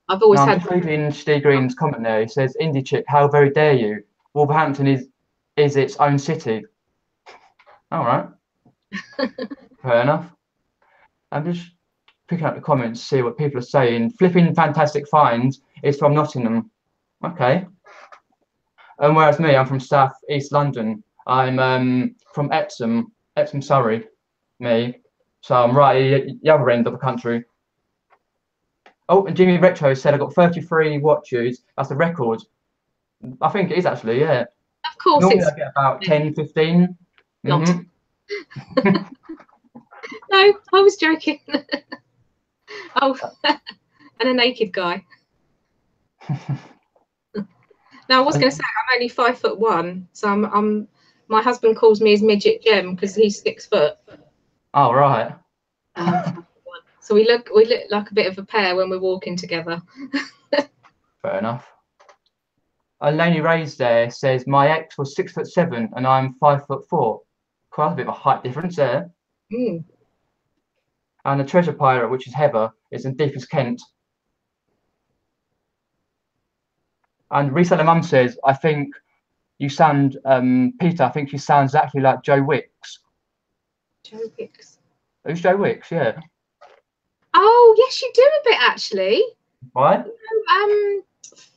Speaker 2: I've always had.
Speaker 1: I'm just reading Steve Green's comment there. He says, "Indie chick, how very dare you? Wolverhampton is its own city." All right. Fair enough. I'm just picking up the comments, see what people are saying. Flipping fantastic finds is from Nottingham. Okay. And whereas me, I'm from South East London. I'm from Epsom, Surrey. Me. So I'm right at the other end of the country. Oh, and Jimmy Retro said I got 33 watches. That's a record. I think it is actually, yeah.
Speaker 2: Of course.
Speaker 1: Normally I get about 10, 15.
Speaker 2: Not. No, I was joking. Oh, and a naked guy. Now I was going to say I'm only 5'1", so my husband calls me his midget gem because he's 6 foot.
Speaker 1: Oh right.
Speaker 2: So we look like a bit of a pair when we're walking together.
Speaker 1: Fair enough. Laney Ray's there says my ex was 6'7" and I'm 5'4". Quite a bit of a height difference there. And the treasure pirate, which is Heather, is in deepest Kent. And Reseller Mum says, I think you sound, Peter, I think you sound exactly like Joe Wicks.
Speaker 2: Joe Wicks?
Speaker 1: Who's Joe Wicks? Yeah.
Speaker 2: Oh, yes, you do a bit, actually.
Speaker 1: Why?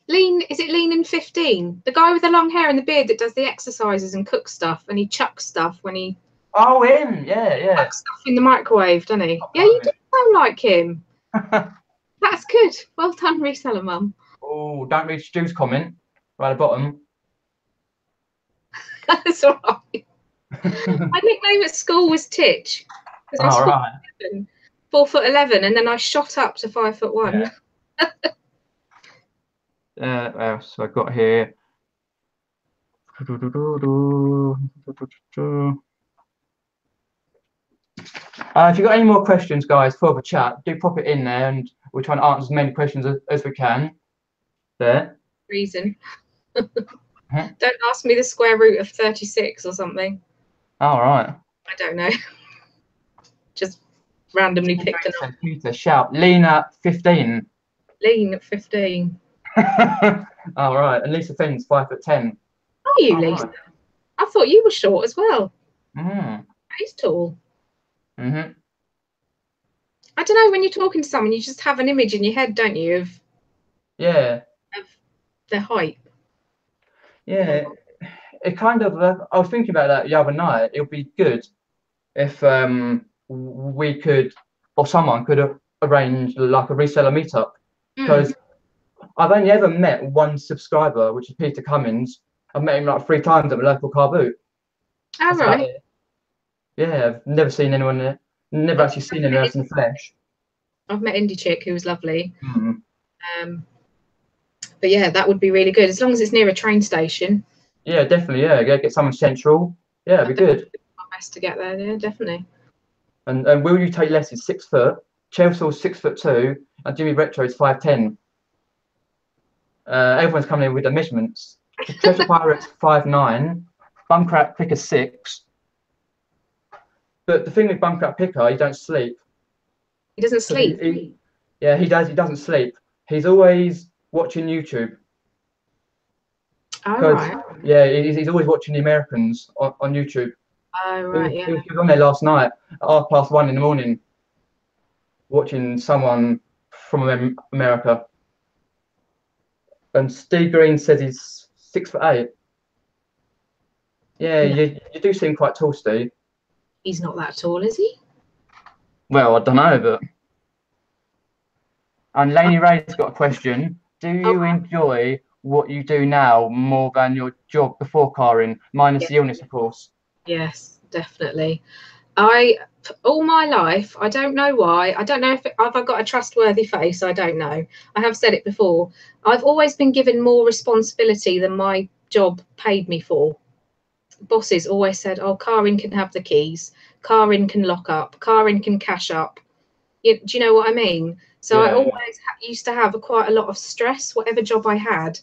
Speaker 2: Is it Lean in 15? The guy with the long hair and the beard that does the exercises and cooks stuff, and he chucks stuff when he...
Speaker 1: Oh, him! Yeah.
Speaker 2: Chucks stuff in the microwave, doesn't he? Yeah, you do sound like him. That's good. Well done, Reseller Mum. Oh,
Speaker 1: don't read Stu's comment right at the bottom.
Speaker 2: That's all right. My nickname at school was Titch.
Speaker 1: Oh, right.
Speaker 2: 4'11", and then I shot up to 5'1".
Speaker 1: Yeah. What else have I got here? If you've got any more questions, guys, for the chat, do pop it in there, and we'll try and answer as many questions as we can. There.
Speaker 2: Reason. Don't ask me the square root of 36 or something.
Speaker 1: All right.
Speaker 2: I don't know. Just randomly picked it up.
Speaker 1: Peter, shout. Lena, 15.
Speaker 2: Lean at 15.
Speaker 1: All right. And Lisa Finn's 5'10".
Speaker 2: Are you, Lisa? Right. I thought you were short as well. He's tall. I don't know, when you're talking to someone, you just have an image in your head, don't you, of their height.
Speaker 1: Yeah. It kind of. I was thinking about that the other night. It would be good if we could, or someone could arrange like a reseller meetup, because I've only ever met one subscriber, which is Peter Cummins. I've met him like 3 times at my local car boot.
Speaker 2: Oh,
Speaker 1: That's about
Speaker 2: right.
Speaker 1: it. Yeah, I've never seen anyone there. Never actually seen anyone else in the flesh.
Speaker 2: I've met Indie Chick, who was lovely.
Speaker 1: Mm.
Speaker 2: But yeah, that would be really good, as long as it's near a train station.
Speaker 1: Yeah, definitely. Yeah, get someone central. Yeah, it'd be good.
Speaker 2: My best to get there. Yeah, definitely.
Speaker 1: And will you take less? Is 6 foot. Chelsea's 6'2", and Jimmy Retro is 5'10". Everyone's coming in with their measurements. Treasure Pirate's 5'9". Bumcrack Picker's 6. But the thing with Bumcrack Picker, he don't sleep.
Speaker 2: He doesn't sleep.
Speaker 1: Yeah, he does. He doesn't sleep. He's always watching YouTube.
Speaker 2: Oh, right.
Speaker 1: Yeah, he's always watching the Americans on YouTube.
Speaker 2: Oh, right.
Speaker 1: He was on there last night at 1:30 in the morning, watching someone from America. And Steve Green says he's 6'8". Yeah, you do seem quite tall, Steve.
Speaker 2: He's not that tall, is he?
Speaker 1: Well, I don't know, but. And Lainey Ray's got a question. Do you enjoy what you do now more than your job before, Karin? Minus the illness, of course.
Speaker 2: Yes, definitely. All my life, I don't know why. I don't know if I've got a trustworthy face. I don't know. I have said it before. I've always been given more responsibility than my job paid me for. Bosses always said, "Oh, Karin can have the keys. Karin can lock up. Karin can cash up." Do you know what I mean? So I always used to have quite a lot of stress, whatever job I had.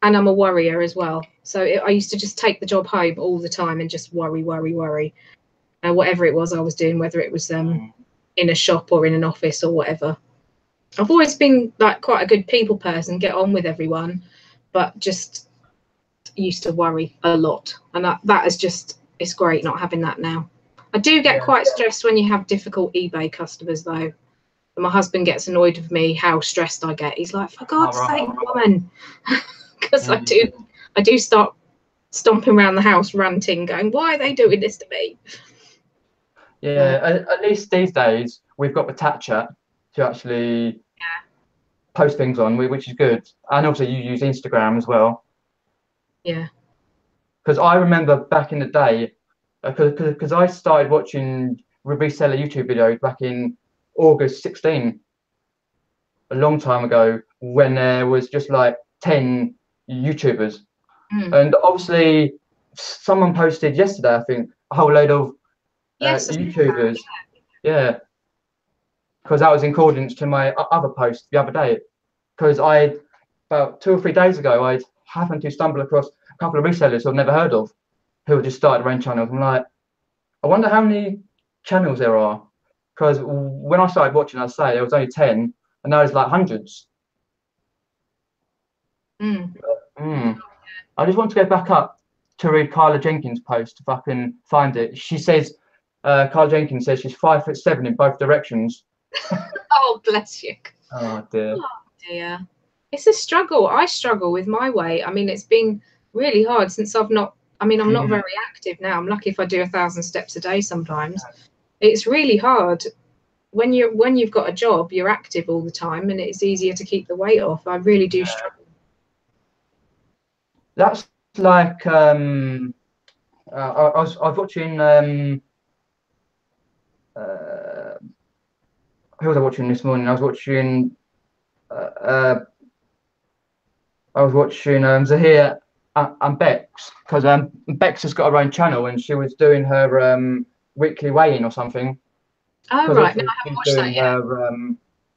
Speaker 2: And I'm a worrier as well. So I used to just take the job home all the time and just worry. Whatever it was I was doing, whether it was in a shop or in an office or whatever. I've always been like quite a good people person, get on with everyone, but just used to worry a lot. And that is just, it's great not having that now. I do get quite stressed when you have difficult eBay customers though. And my husband gets annoyed with me how stressed I get. He's like, "For God's sake, woman." Because I do start stomping around the house ranting, going, "Why are they doing this to me?"
Speaker 1: Yeah, at least these days we've got the chat to actually post things on, which is good. And also you use Instagram as well.
Speaker 2: Yeah.
Speaker 1: Because I remember back in the day, because I started watching Reseller YouTube videos back in August 16, a long time ago, when there was just like 10 YouTubers. And obviously someone posted yesterday, I think, a whole load of YouTubers. Yeah. Because that was in accordance to my other post the other day. Because about 2 or 3 days ago, I happened to stumble across a couple of resellers who I've never heard of, who had just started their own channels. I'm like, I wonder how many channels there are. Because when I started watching, I'd say there was only 10, and now there's like hundreds. I just want to go back up to read Carla Jenkins' post if I can find it. She says, Carla Jenkins says she's 5'7" in both directions.
Speaker 2: Oh, bless you.
Speaker 1: Oh dear.
Speaker 2: Oh dear. It's a struggle. I struggle with my weight. I mean, it's been really hard since I'm not very active now. I'm lucky if I do 1,000 steps a day sometimes. It's really hard. When you've got a job, you're active all the time and it's easier to keep the weight off. I really do struggle.
Speaker 1: That's like I was watching who was I watching this morning? I was watching Zahir and Bex, because Bex has got her own channel and she was doing her weekly weigh-in or something.
Speaker 2: Oh right, no, I haven't watched that yet.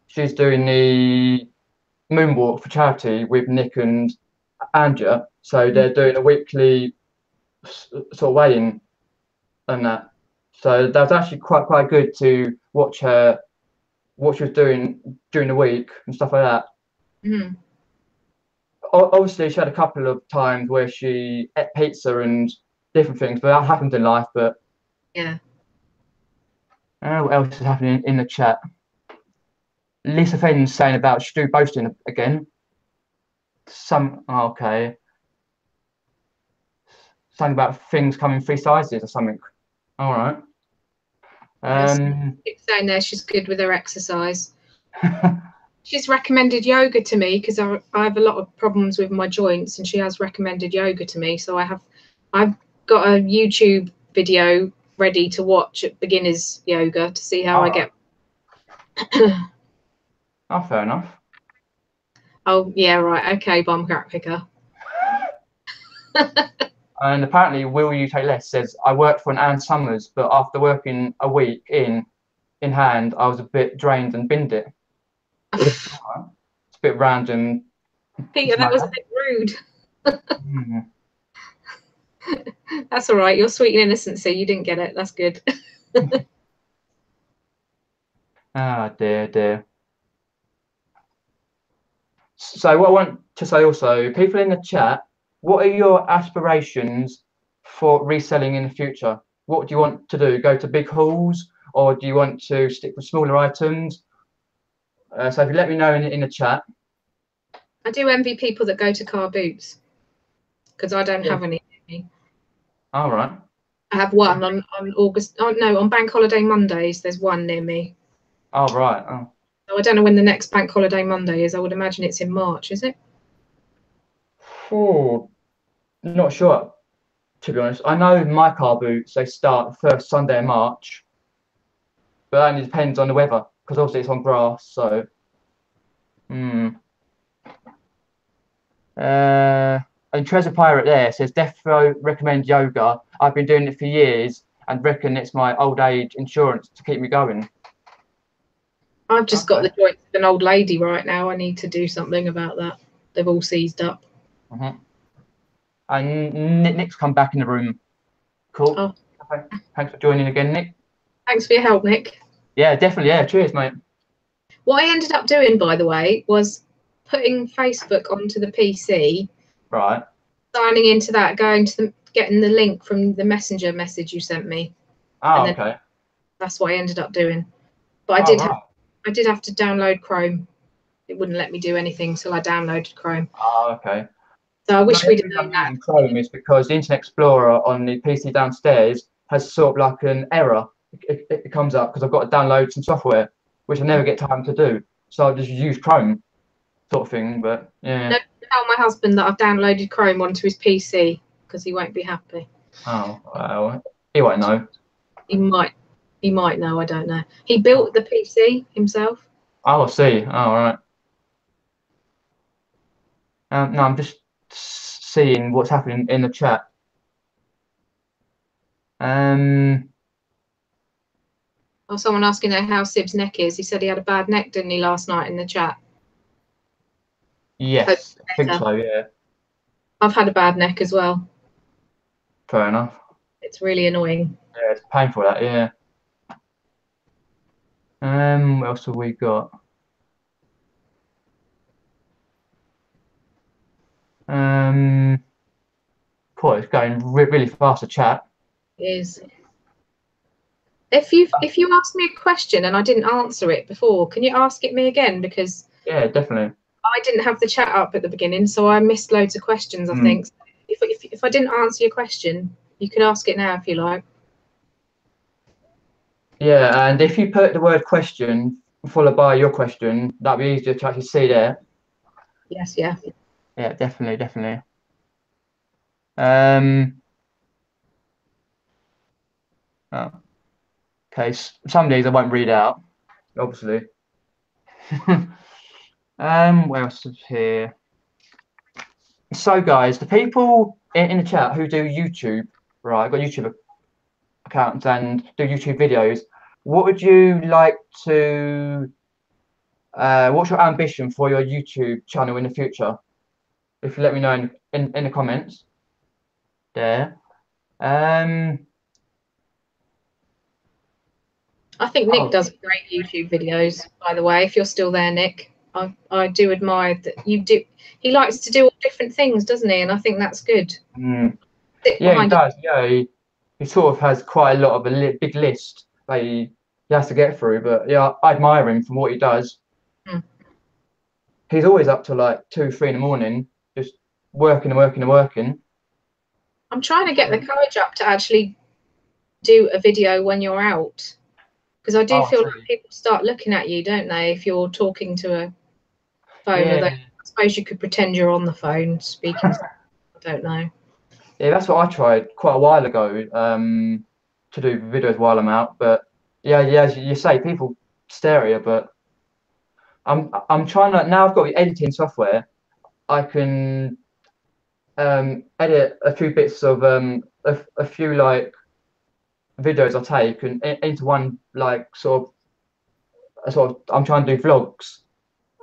Speaker 1: She's doing the moonwalk for charity with Nick and Anja, so they're doing a weekly sort of weigh-in and that. So that was actually quite good to watch her, what she was doing during the week and stuff like that. Obviously, she had a couple of times where she ate pizza and different things, but that happens in life. But
Speaker 2: yeah,
Speaker 1: What else is happening in the chat? Lisa Fenn's saying about Stu boasting again. Okay. Something about things coming 3 sizes or something. All right.
Speaker 2: Keep saying there she's good with her exercise. She's recommended yoga to me because I have a lot of problems with my joints, and she has recommended yoga to me. So I've got a YouTube video ready to watch at beginners yoga to see how I get.
Speaker 1: Oh, fair enough.
Speaker 2: Oh yeah, right. Okay, bomb crack picker.
Speaker 1: And apparently, Will You Take Less says, I worked for an Ann Summers, but after working a week in hand, I was a bit drained and binned it. It's a bit random.
Speaker 2: Peter, that was a bit rude. That's all right. You're sweet and innocent, so you didn't get it. That's good.
Speaker 1: Ah, dear. So what I want to say also, people in the chat, what are your aspirations for reselling in the future? What do you want to do? Go to big hauls, or do you want to stick with smaller items? So if you let me know in the chat.
Speaker 2: I do envy people that go to car boots because I don't have any.
Speaker 1: All right.
Speaker 2: I have one on August. Oh no, on Bank Holiday Mondays. There's one near me.
Speaker 1: Oh right. Oh.
Speaker 2: So I don't know when the next Bank Holiday Monday is. I would imagine it's in March. Is it?
Speaker 1: Oh, not sure. To be honest, I know my car boots, they start the first Sunday in March, but that only depends on the weather because obviously it's on grass. So, and Treasure Pirate there says, Death Row recommend yoga. I've been doing it for years and reckon it's my old age insurance to keep me going.
Speaker 2: I've just got the joints of an old lady right now. I need to do something about that. They've all seized up.
Speaker 1: And Nick's come back in the room. Cool.
Speaker 2: Oh.
Speaker 1: Okay. Thanks for joining again, Nick.
Speaker 2: Thanks for your help, Nick.
Speaker 1: Yeah, definitely. Yeah, cheers, mate.
Speaker 2: What I ended up doing, by the way, was putting Facebook onto the PC.
Speaker 1: Right.
Speaker 2: Signing into that, going to getting the link from the messenger message you sent me.
Speaker 1: Oh, okay.
Speaker 2: That's what I ended up doing. But I did have to download Chrome. It wouldn't let me do anything till I downloaded Chrome.
Speaker 1: Oh, okay.
Speaker 2: So I wish we'd done that.
Speaker 1: Using Chrome is because the Internet Explorer on the PC downstairs has sort of like an error. It comes up because I've got to download some software, which I never get time to do. So I just use Chrome, sort of thing. But yeah.
Speaker 2: No, tell my husband that I've downloaded Chrome onto his PC because he won't be happy.
Speaker 1: Oh, well, he won't know.
Speaker 2: He might know. I don't know. He built the PC himself.
Speaker 1: Oh, I see. Oh, right. No, I'm just seeing what's happening in the chat.
Speaker 2: Oh, someone asking how Sib's neck is. He said he had a bad neck, didn't he, last night in the chat?
Speaker 1: Yes, I think so, yeah.
Speaker 2: I've had a bad neck as well.
Speaker 1: Fair enough.
Speaker 2: It's really annoying.
Speaker 1: Yeah, it's painful, that, yeah. What else have we got? Cool, it's going really fast to chat.
Speaker 2: It is. If you asked me a question and I didn't answer it before, can you ask it me again? Because
Speaker 1: yeah, definitely.
Speaker 2: I didn't have the chat up at the beginning, so I missed loads of questions. I think if I didn't answer your question, you can ask it now if you like.
Speaker 1: Yeah, and if you put the word question followed by your question, that'd be easier to actually see there.
Speaker 2: Yes, yeah.
Speaker 1: Yeah, definitely. Oh. Okay, some days I won't read out, obviously. What else is here? So, guys, the people in the chat who do YouTube, right? I've got YouTube accounts and do YouTube videos. What would you like to? What's your ambition for your YouTube channel in the future? If you let me know in the comments. There.
Speaker 2: I think Nick does great YouTube videos, by the way, if you're still there, Nick. I do admire that you do. He likes to do all different things, doesn't he? And I think that's good.
Speaker 1: Yeah, he does. Yeah, he sort of has quite a lot of a big list that he he has to get through. But yeah, I admire him from what he does.
Speaker 2: Mm.
Speaker 1: He's always up to like 2, 3 in the morning, just working and working and working.
Speaker 2: I'm trying to get the courage up to actually do a video when you're out, because I do
Speaker 1: Oh, I
Speaker 2: feel
Speaker 1: see.
Speaker 2: like people start looking at you, don't they, if you're talking to a phone?
Speaker 1: Yeah.
Speaker 2: Although I suppose you could pretend you're on the phone speaking. I don't know.
Speaker 1: Yeah, that's what I tried quite a while ago, to do videos while I'm out. But yeah, as you say, people stare at you. But I'm trying to now. I've got the editing software. I can edit a few bits of a few like videos I take and into one like sort of I'm trying to do vlogs.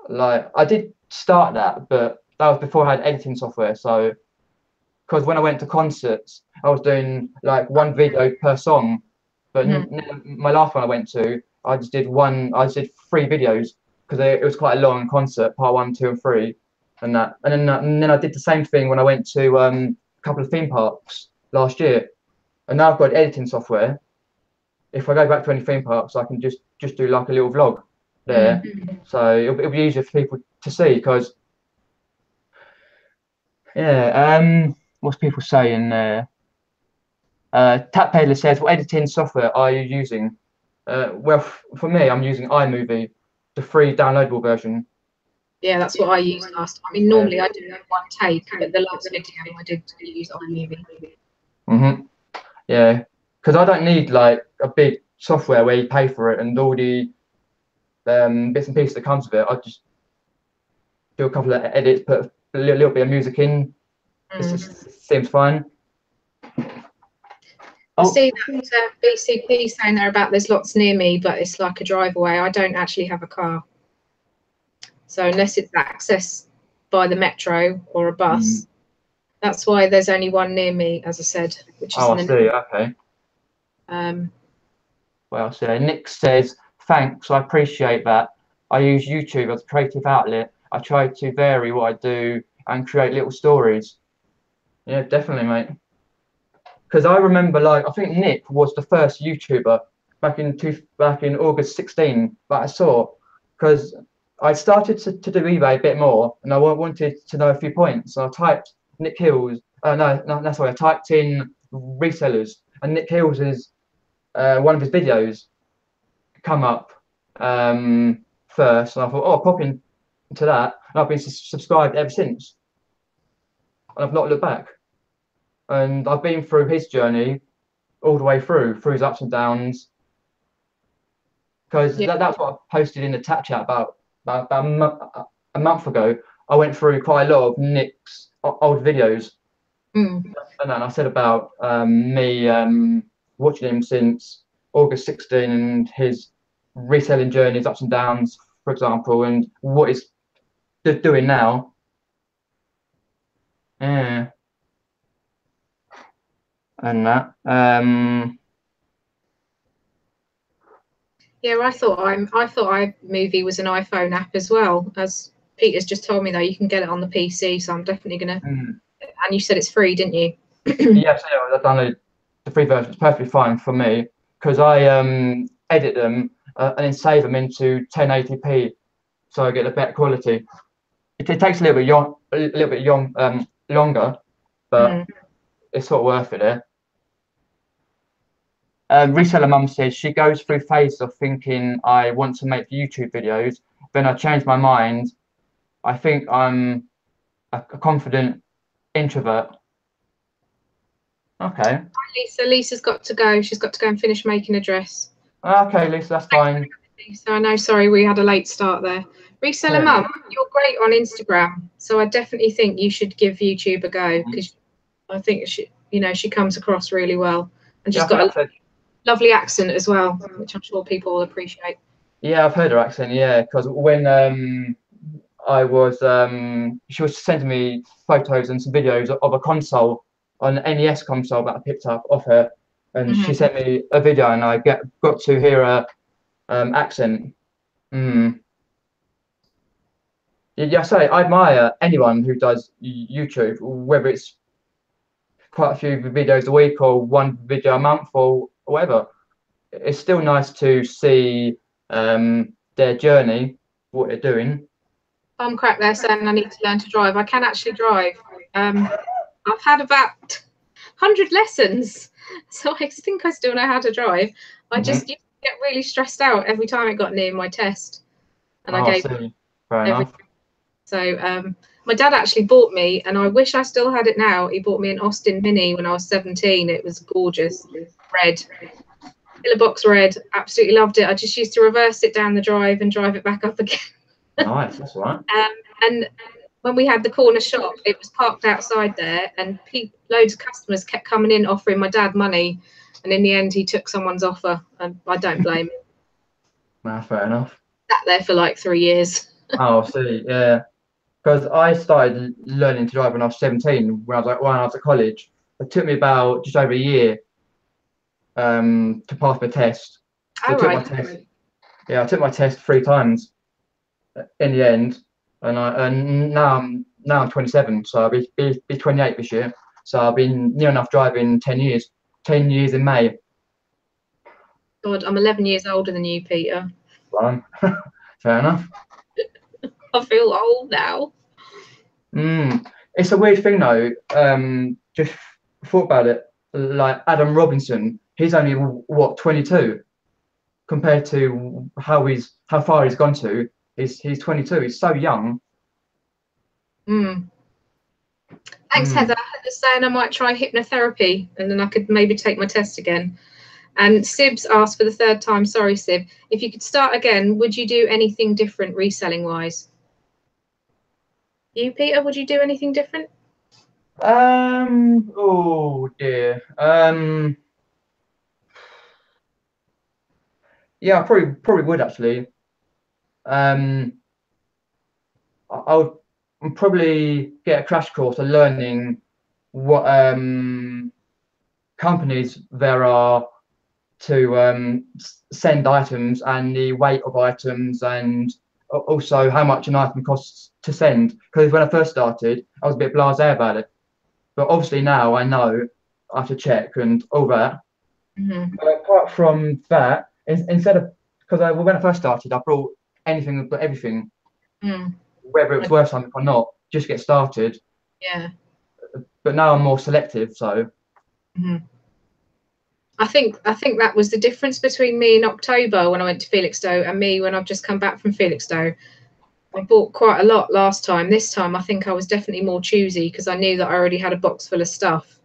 Speaker 1: Like I did start that, but that was before I had editing software. So because when I went to concerts, I was doing like one video per song. But my last one I went to, I just did 3 videos because it was quite a long concert, part 1, 2, and 3, and that. And then I did the same thing when I went to a couple of theme parks last year. And now I've got editing software. If I go back to any theme parks, I can just do like a little vlog there. So it'll be easier for people to see because yeah. What's people saying there? Tap Paler says, what editing software are you using? Well, for me, I'm using iMovie, the free downloadable version.
Speaker 2: Yeah, that's what I used last time. I mean, normally I do have one take, but the last video I did use iMovie.
Speaker 1: Yeah, because I don't need like a big software where you pay for it and all the bits and pieces that comes with it. I just do a couple of edits, put a little bit of music in. It just seems fine.
Speaker 2: I see that BCP saying there about there's lots near me, but it's like a drive away. I don't actually have a car. So unless it's accessed by the metro or a bus, that's why there's only one near me, as I said, which is
Speaker 1: I see. Okay. Well, so Nick says, thanks, I appreciate that. I use YouTube as a creative outlet. I try to vary what I do and create little stories. Yeah, definitely, mate. Because I remember, like, I think Nick was the first YouTuber back in August 16 that I saw. Because I started to do eBay a bit more, and I wanted to know a few points. So I typed Nick Hills. No, sorry. I typed in resellers, and Nick Hills is one of his videos come up first, and I thought, oh, I'll pop into that, and I've been subscribed ever since, and I've not looked back. And I've been through his journey all the way through his ups and downs, because that's what I posted in the chat about a month ago. I went through quite a lot of Nick's old videos, and then I said about me watching him since August 16 and his reselling journeys, ups and downs, for example, and what he's doing now. Yeah. And that.
Speaker 2: Yeah, I thought iMovie was an iPhone app as well. As Peter's just told me, though, you can get it on the PC, so I'm definitely gonna. And you said it's free, didn't you?
Speaker 1: Yes, I downloaded the free version. It's perfectly fine for me because I edit them and then save them into 1080p, so I get a better quality. It takes a little bit longer, but it's sort of worth it. Reseller Mum says she goes through phases of thinking I want to make YouTube videos, then I change my mind. I think I'm a confident introvert. Okay.
Speaker 2: Lisa's got to go. She's got to go and finish making a dress.
Speaker 1: Okay, Lisa, that's fine.
Speaker 2: So I know, sorry, we had a late start there. Reseller Mum, you're great on Instagram, so I definitely think you should give YouTube a go, because I think she comes across really well, and she's got a lovely accent as well, which I'm sure people will appreciate.
Speaker 1: Yeah, I've heard her accent. Yeah, because when I was she was sending me photos and some videos of a console, an NES console that I picked up off her, and she sent me a video, and I got to hear her accent. Yeah, sorry, I admire anyone who does YouTube, whether it's quite a few videos a week or one video a month or whatever. it's still nice to see their journey, what they're doing.
Speaker 2: I'm crap there saying I need to learn to drive. I can actually drive. I've had about 100 lessons, so I think I still know how to drive. I just used to get really stressed out every time it got near my test, and I gave
Speaker 1: Fair enough.
Speaker 2: So my dad actually bought me, and I wish I still had it now. He bought me an Austin Mini when I was 17. It was gorgeous, red, pillar box red. Absolutely loved it. I just used to reverse it down the drive and drive it back up again.
Speaker 1: Nice, that's all right.
Speaker 2: And when we had the corner shop, it was parked outside there, and loads of customers kept coming in offering my dad money, and in the end he took someone's offer, and I don't blame him.
Speaker 1: Nah, fair enough.
Speaker 2: Sat there for like 3 years.
Speaker 1: Oh, I see, yeah. Because I started learning to drive when I was 17, when I was at college. It took me about just over a year to pass my test. So I took my test 3 times in the end, and now I'm 27, so I'll be 28 this year. So I've been near enough driving 10 years. 10 years in May.
Speaker 2: God, I'm 11 years older than you, Peter.
Speaker 1: Well, fair enough.
Speaker 2: I feel old now.
Speaker 1: It's a weird thing though. Just thought about it. Like Adam Robinson, he's only what 22, compared to how far he's gone to. He's 22. He's so young.
Speaker 2: Thanks, Heather. Heather's saying I might try hypnotherapy, and then I could maybe take my test again. And Sib's asked for the 3rd time. Sorry, Sib. If you could start again, would you do anything different reselling wise? You, Peter, would you do anything different?
Speaker 1: Oh dear. Yeah, I probably would actually. I would probably get a crash course of learning what companies there are to send items, and the weight of items, and also how much an item costs to send. Because when I first started, I was a bit blasé about it, but obviously now I know I have to check and all that. But apart from that, instead of, because when I first started, I brought anything but everything, whether it was worth something or not, just get started.
Speaker 2: Yeah.
Speaker 1: But now I'm more selective, so.
Speaker 2: I think that was the difference between me in October when I went to Felixstowe and me when I've just come back from Felixstowe. I bought quite a lot last time. This time I think I was definitely more choosy because I knew that I already had a box full of stuff.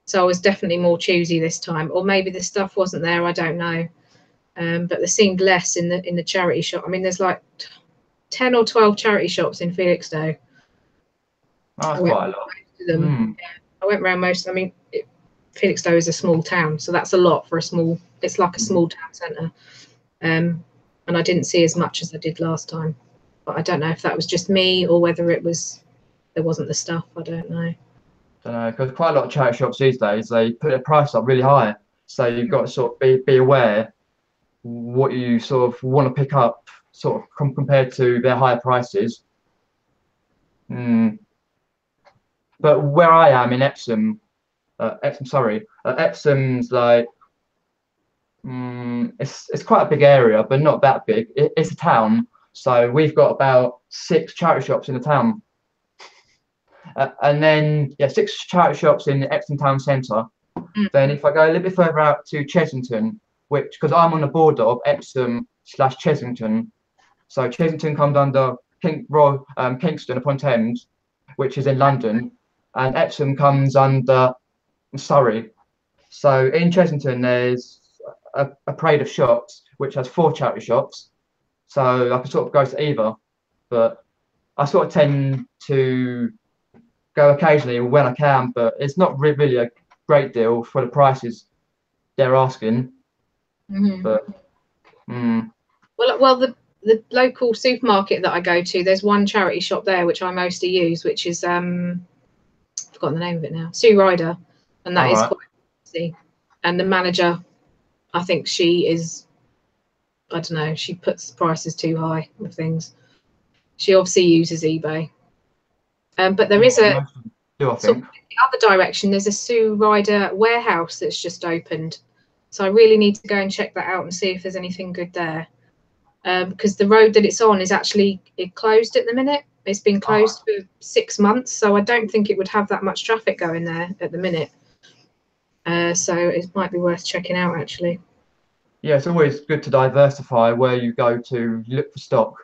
Speaker 2: So I was definitely more choosy this time. Or maybe the stuff wasn't there, I don't know. But there seemed less in the charity shop. I mean, there's like 10 or 12 charity shops in Felixstowe.
Speaker 1: That's quite a lot.
Speaker 2: I went around most. I mean, Felixstowe is a small town, so that's a lot for a small. It's like a small town centre, and I didn't see as much as I did last time. But I don't know if that was just me or whether it was there wasn't the stuff. I don't know.
Speaker 1: Don't know, because quite a lot of charity shops these days, they put their price up really high, so you've got to sort of be aware what you sort of want to pick up, sort of compared to their higher prices. But where I am in Epsom, Epsom's like, it's quite a big area, but not that big. It's a town, so we've got about 6 charity shops in the town, and then 6 charity shops in the Epsom town centre. Then if I go a little bit further out to Chesington, which, because I'm on the border of Epsom/Chesington, so Chesington comes under Kingston upon Thames, which is in London, and Epsom comes under Surrey. So in Chesington, there's a parade of shops which has 4 charity shops. So I can sort of go to either, but I sort of tend to go occasionally when I can. But it's not really a great deal for the prices they're asking. But
Speaker 2: well, the local supermarket that I go to, there's one charity shop there which I mostly use, which is I've forgotten the name of it now, Sue Ryder, and that is quite easy. And the manager, I think she is, I don't know, she puts prices too high with things. She obviously uses eBay. But there is a sort of the other direction. There's a Sue Ryder warehouse that's just opened, So I really need to go and check that out and see if there's anything good there. Because the road that it's on is actually closed at the minute. It's been closed for 6 months, so I don't think it would have that much traffic going there at the minute. So it might be worth checking out, actually.
Speaker 1: Yeah, it's always good to diversify where you go to look for stock.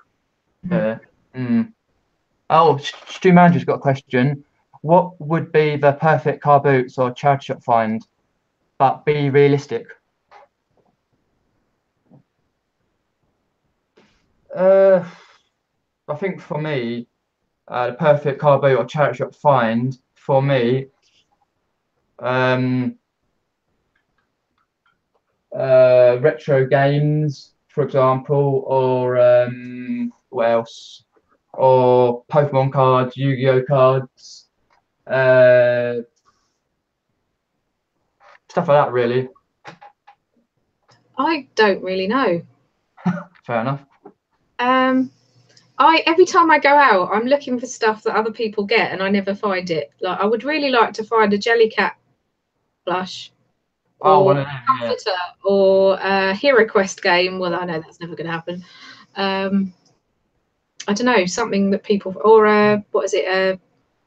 Speaker 1: Oh, Stu Manager's got a question. What would be the perfect car boots or charity shop find, but be realistic? I think for me, the perfect car boot or charity shop find for me, retro games, for example, or what else? Or Pokemon cards, Yu-Gi-Oh cards, stuff like that, really.
Speaker 2: I don't really know.
Speaker 1: Fair enough.
Speaker 2: Every time I go out, I'm looking for stuff that other people get, and I never find it. Like, I would really like to find a Jellycat plush, or comforter, or a Hero Quest game. Well, I know that's never going to happen. I don't know, something that people, or what is it?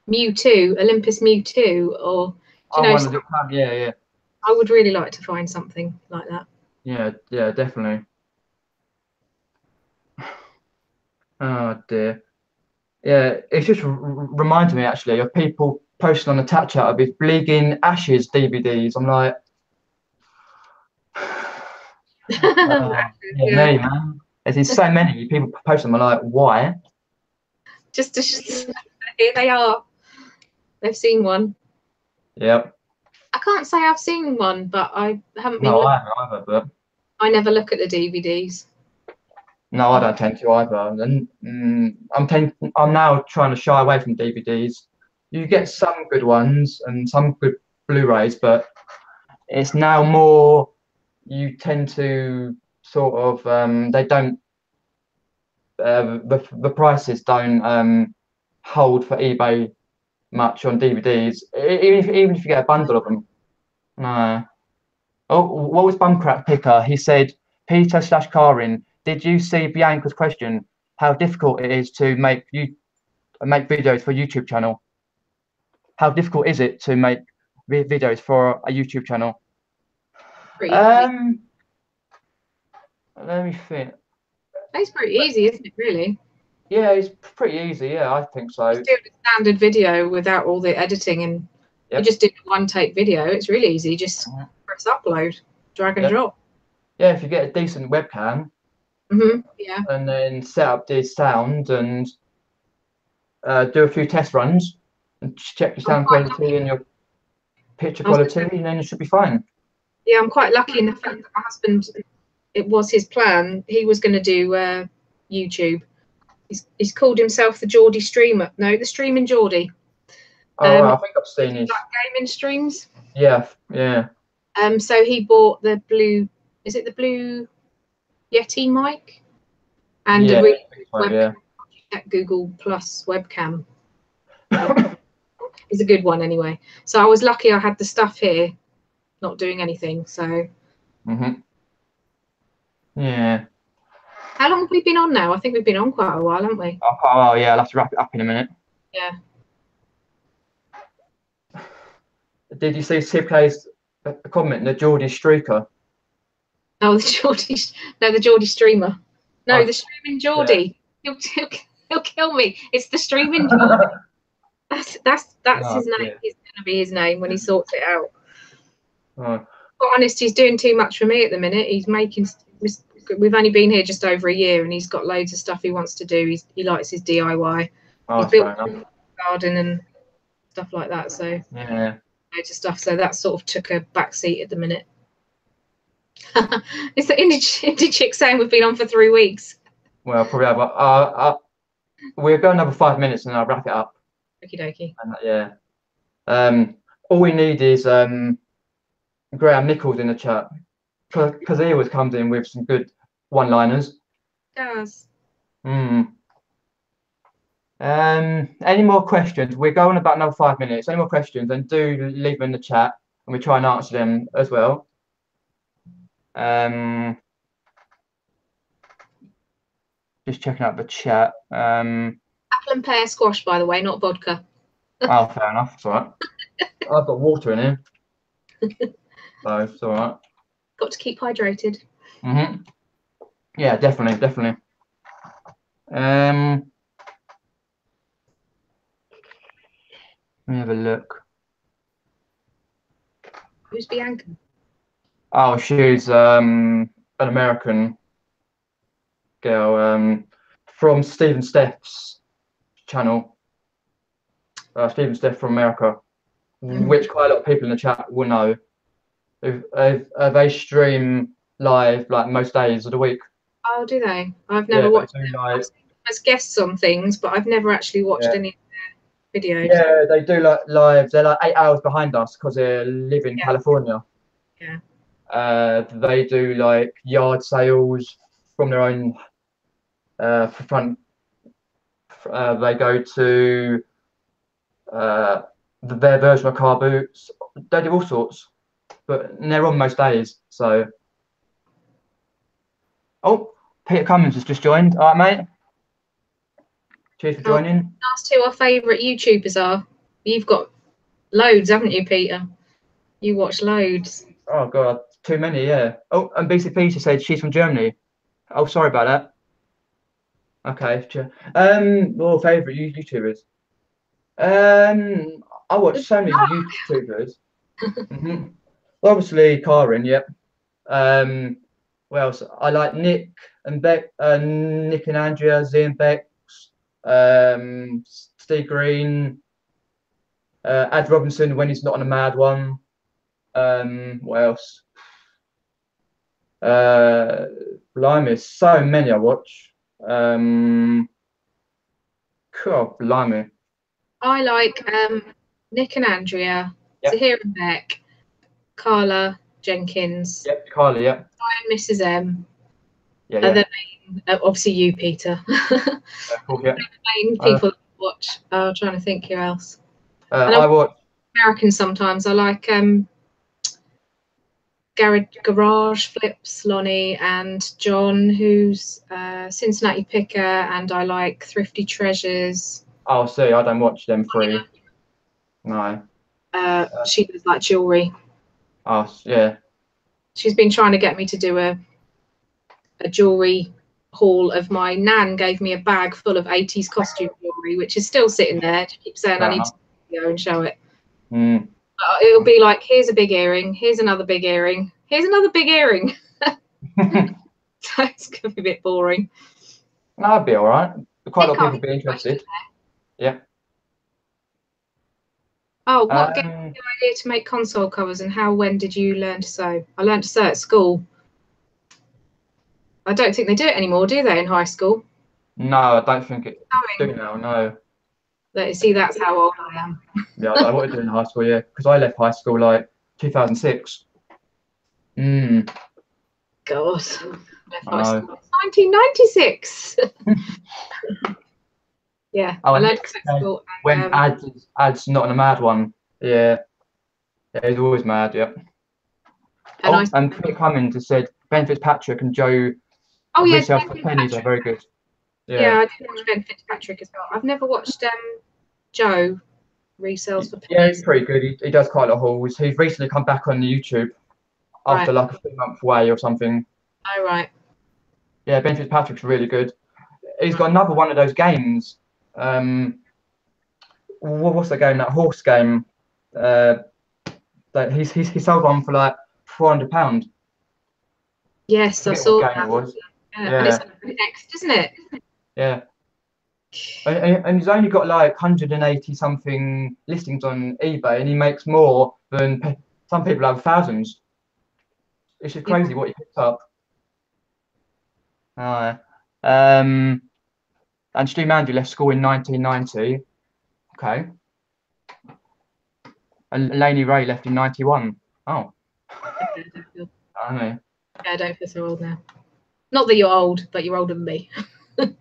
Speaker 2: Mewtwo, Olympus Mewtwo, or do you know?
Speaker 1: Yeah.
Speaker 2: I would really like to find something like that.
Speaker 1: Yeah, definitely. Oh dear. Yeah, it just reminds me actually of people posting on the chat chat with Bleeding Ashes DVDs. I'm like, me, man. There's so many people post them. I'm like, why?
Speaker 2: Just here they are. They've seen one.
Speaker 1: Yep.
Speaker 2: I can't say I've seen one, but I haven't been.
Speaker 1: No, I haven't either, but
Speaker 2: I never look at the DVDs.
Speaker 1: no, I don't tend to either. And I'm now trying to shy away from DVDs. You get some good ones and some good Blu-rays, but it's now more you tend to sort of they don't the prices don't hold for eBay much on DVDs, even if you get a bundle of them. No. Oh, what was Bumcrack Picker? He said, Peter/Karin, did you see Bianca's question? How difficult it is to make videos for a YouTube channel? How difficult is it to make videos for a YouTube channel? Let me think.
Speaker 2: It's pretty easy, isn't it, really?
Speaker 1: Yeah, it's pretty easy. Yeah, I think so.
Speaker 2: Just do a standard video without all the editing, and you just do a one-take video. It's really easy. Just press upload, drag and drop.
Speaker 1: Yeah, if you get a decent webcam, and then set up the sound and do a few test runs and check your sound quality and your picture quality, and then it should be fine.
Speaker 2: Yeah, I'm quite lucky in the fact that my husband, it was his plan. He was going to do YouTube. He's called himself the Geordie Streamer. No, the Streaming Geordie.
Speaker 1: Oh, I think I've seen his.
Speaker 2: Like gaming streams.
Speaker 1: Yeah.
Speaker 2: So he bought the blue. Is it the blue Yeti mic? And a really webcam, Google Plus webcam. It's a good one anyway. So I was lucky I had the stuff here, not doing anything. So.
Speaker 1: Yeah.
Speaker 2: How long have we been on now? I think we've been on quite a while, haven't we?
Speaker 1: Oh yeah, I'll have to wrap it up in a minute.
Speaker 2: Yeah.
Speaker 1: Did you see Siplay's comment, the Geordie Streaker?
Speaker 2: Oh, the Geordie Streamer. No, the Streaming Geordie. Yeah. He'll kill me. It's the Streaming Geordie. That's his name. Yeah. It's going to be his name when he sorts it out. To be honest, he's doing too much for me at the minute. He's making. We've only been here just over a year, and he's got loads of stuff he wants to do. He likes his DIY. He's built a garden and stuff like that. So
Speaker 1: yeah,
Speaker 2: loads of stuff. So that sort of took a back seat at the minute. It's the indie chick saying we've been on for 3 weeks.
Speaker 1: Well, probably have. We're going another 5 minutes, and I'll wrap it up.
Speaker 2: Okie dokie.
Speaker 1: Yeah. All we need is Graham Nichols in the chat, because he always comes in with some good one-liners.
Speaker 2: Does.
Speaker 1: Any more questions? We're going about another 5 minutes. Any more questions? Then do leave them in the chat, and we try and answer them as well. Just checking out the chat.
Speaker 2: Apple and pear squash, by the way, not vodka.
Speaker 1: Oh, fair enough. It's all right. I've got water in here, so it's all right.
Speaker 2: Got to keep hydrated.
Speaker 1: Yeah, definitely. Let me have a look.
Speaker 2: Who's Bianca?
Speaker 1: Oh, she's an American girl from Steve & Steph's channel. Steve & Steph from America, which quite a lot of people in the chat will know. They stream live like most days of the week.
Speaker 2: Oh, do they? I've never watched them. I've seen them as guests on things, but I've never actually watched any of their videos.
Speaker 1: Yeah, they do like live. They're like 8 hours behind us because they live in California.
Speaker 2: Yeah.
Speaker 1: They do like yard sales from their own front. They go to their version of car boots. They do all sorts, but they're on most days. So, oh, Peter Cummins has just joined. All right, mate. Cheers for joining.
Speaker 2: That's who our favourite YouTubers are. You've got loads, haven't you, Peter? You watch loads.
Speaker 1: Oh God, too many, yeah. Oh, and BCP, she said she's from Germany. Oh, sorry about that. Okay. Well, favourite YouTubers. I watch so many YouTubers. Obviously, Karin, yep. What else? I like Nick and Beck, Nick and Andrea, Z and Bex, Steve Green, Ad Robinson when he's not on a mad one. What else? Blimey, so many I watch. Cool, blimey.
Speaker 2: I like Nick and Andrea, Zahir and Beck, Carla Jenkins.
Speaker 1: Yep, Carla, yep.
Speaker 2: And Mrs. M.
Speaker 1: Yeah.
Speaker 2: And then obviously you, Peter.
Speaker 1: Cool, yeah.
Speaker 2: Main people watch. I'm trying to think who else.
Speaker 1: I watch
Speaker 2: Americans sometimes. I like Garage Flips, Lonnie and John, who's Cincinnati Picker, and I like Thrifty Treasures.
Speaker 1: Oh, see, I don't watch them three. No.
Speaker 2: She does like jewelry.
Speaker 1: Oh, yeah.
Speaker 2: She's been trying to get me to do a jewelry haul of my nan gave me a bag full of 80s costume jewelry, which is still sitting there. She keeps saying I need to go and show it. It'll be like, here's a big earring, here's another big earring, here's another big earring. So it's going to be a bit boring.
Speaker 1: That'd be all right. Quite a lot of people would be interested. Yeah.
Speaker 2: Oh, what gave you the idea to make console covers, and when did you learn to sew? I learned to sew at school. I don't think they do it anymore, do they, in high school?
Speaker 1: No, I don't think it do now, no.
Speaker 2: See, that's how old I am.
Speaker 1: Yeah, I wanted to do in high school, yeah, because I left high school like 2006.
Speaker 2: God, left high school 1996. Yeah, I learned at school.
Speaker 1: When ads not on a mad one, yeah, he's always mad, yeah. And Peter Cummins has said Ben Fitzpatrick and Joe. Oh yeah, Resell for Pennies are very good.
Speaker 2: Yeah, I did watch Ben Fitzpatrick as well. I've never watched Joe Resells for Pennies.
Speaker 1: Yeah, he's pretty good. He does quite a lot of hauls. He's recently come back on YouTube after like a 3-month away or something.
Speaker 2: Oh right.
Speaker 1: Yeah, Ben Fitzpatrick's really good. He's got another one of those games. What's the game? That horse game. That he sold one for like £400.
Speaker 2: Yes, I saw that.
Speaker 1: Yeah.
Speaker 2: And it's next, isn't it?
Speaker 1: Yeah. And he's only got like 180 something listings on eBay, and he makes more than some people have thousands. It's just crazy what he picks up. And Stu Mandy left school in 1990. Okay. And Lainey Ray left in 91. Oh.
Speaker 2: I
Speaker 1: don't know.
Speaker 2: Yeah, I don't feel so old now. Not that you're old, but you're older than me.
Speaker 1: And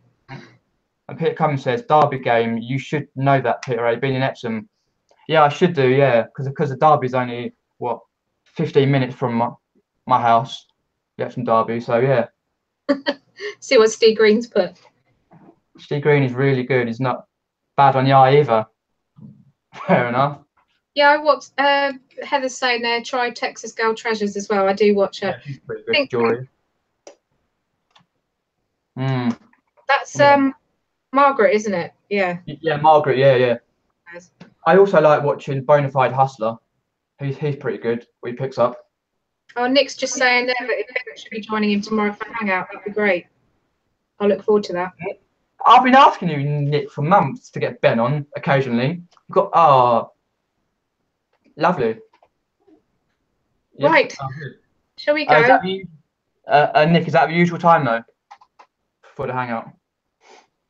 Speaker 1: Peter Cummins says, Derby game, you should know that, Peter A. Been in Epsom. Yeah, I should do, yeah, because the Derby's only, 15 minutes from my house. from Derby. So yeah,
Speaker 2: See what Steve Green's put.
Speaker 1: Steve Green is really good. He's not bad on the eye either. Fair enough.
Speaker 2: Yeah, I watched Heather's saying there, try Texas Girl Treasures as well. I do watch it.
Speaker 1: Yeah, she's pretty good. Jory.
Speaker 2: That's Margaret, isn't it? Yeah.
Speaker 1: Yeah, Margaret. Yeah. I also like watching Bonafide Hustler. He's pretty good. What he picks up.
Speaker 2: Oh, Nick's just saying there that if Ben should be joining him tomorrow for Hangout, that'd be great. I look forward to that.
Speaker 1: I've been asking you, Nick, for months to get Ben on occasionally. You've got lovely.
Speaker 2: Right. Shall we go?
Speaker 1: Nick, is that the usual time though for the hangout?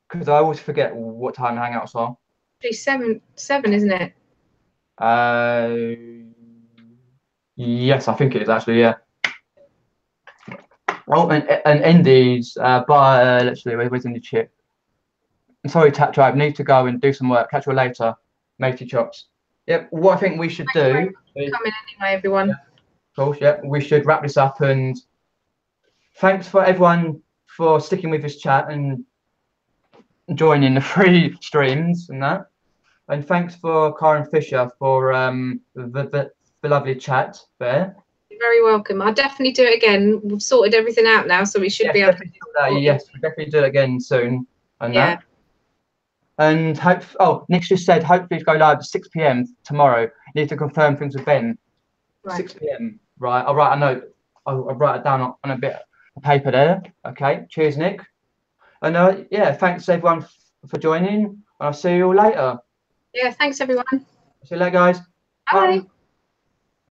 Speaker 1: Because I always forget what time the hangouts are.
Speaker 2: It's 7, isn't it?
Speaker 1: Yes, I think it is actually. Yeah. Well, and Indies let's see, where's in the chip? I'm sorry, Tap Drive. Need to go and do some work. Catch you later, matey chops. Yep. What I think we should do is
Speaker 2: coming anyway, everyone.
Speaker 1: Yeah, of course, yeah. We should wrap this up, and thanks for everyone for sticking with this chat and joining the free streams and that. And thanks for Karin Fisher for the lovely chat there.
Speaker 2: You're very welcome. I'll definitely do it again. We've sorted everything out now, so we should be able to.
Speaker 1: Yes, we'll definitely do it again soon. And that. And Nick's just said hopefully go live at 6 p.m. tomorrow. Need to confirm things with Ben. Right. 6 p.m. Right. I'll write a note. I'll write it down on a bit of paper there. Okay. Cheers, Nick. And yeah, thanks everyone for joining. And I'll see you all later.
Speaker 2: Yeah. Thanks everyone.
Speaker 1: See you later, guys.
Speaker 2: Bye.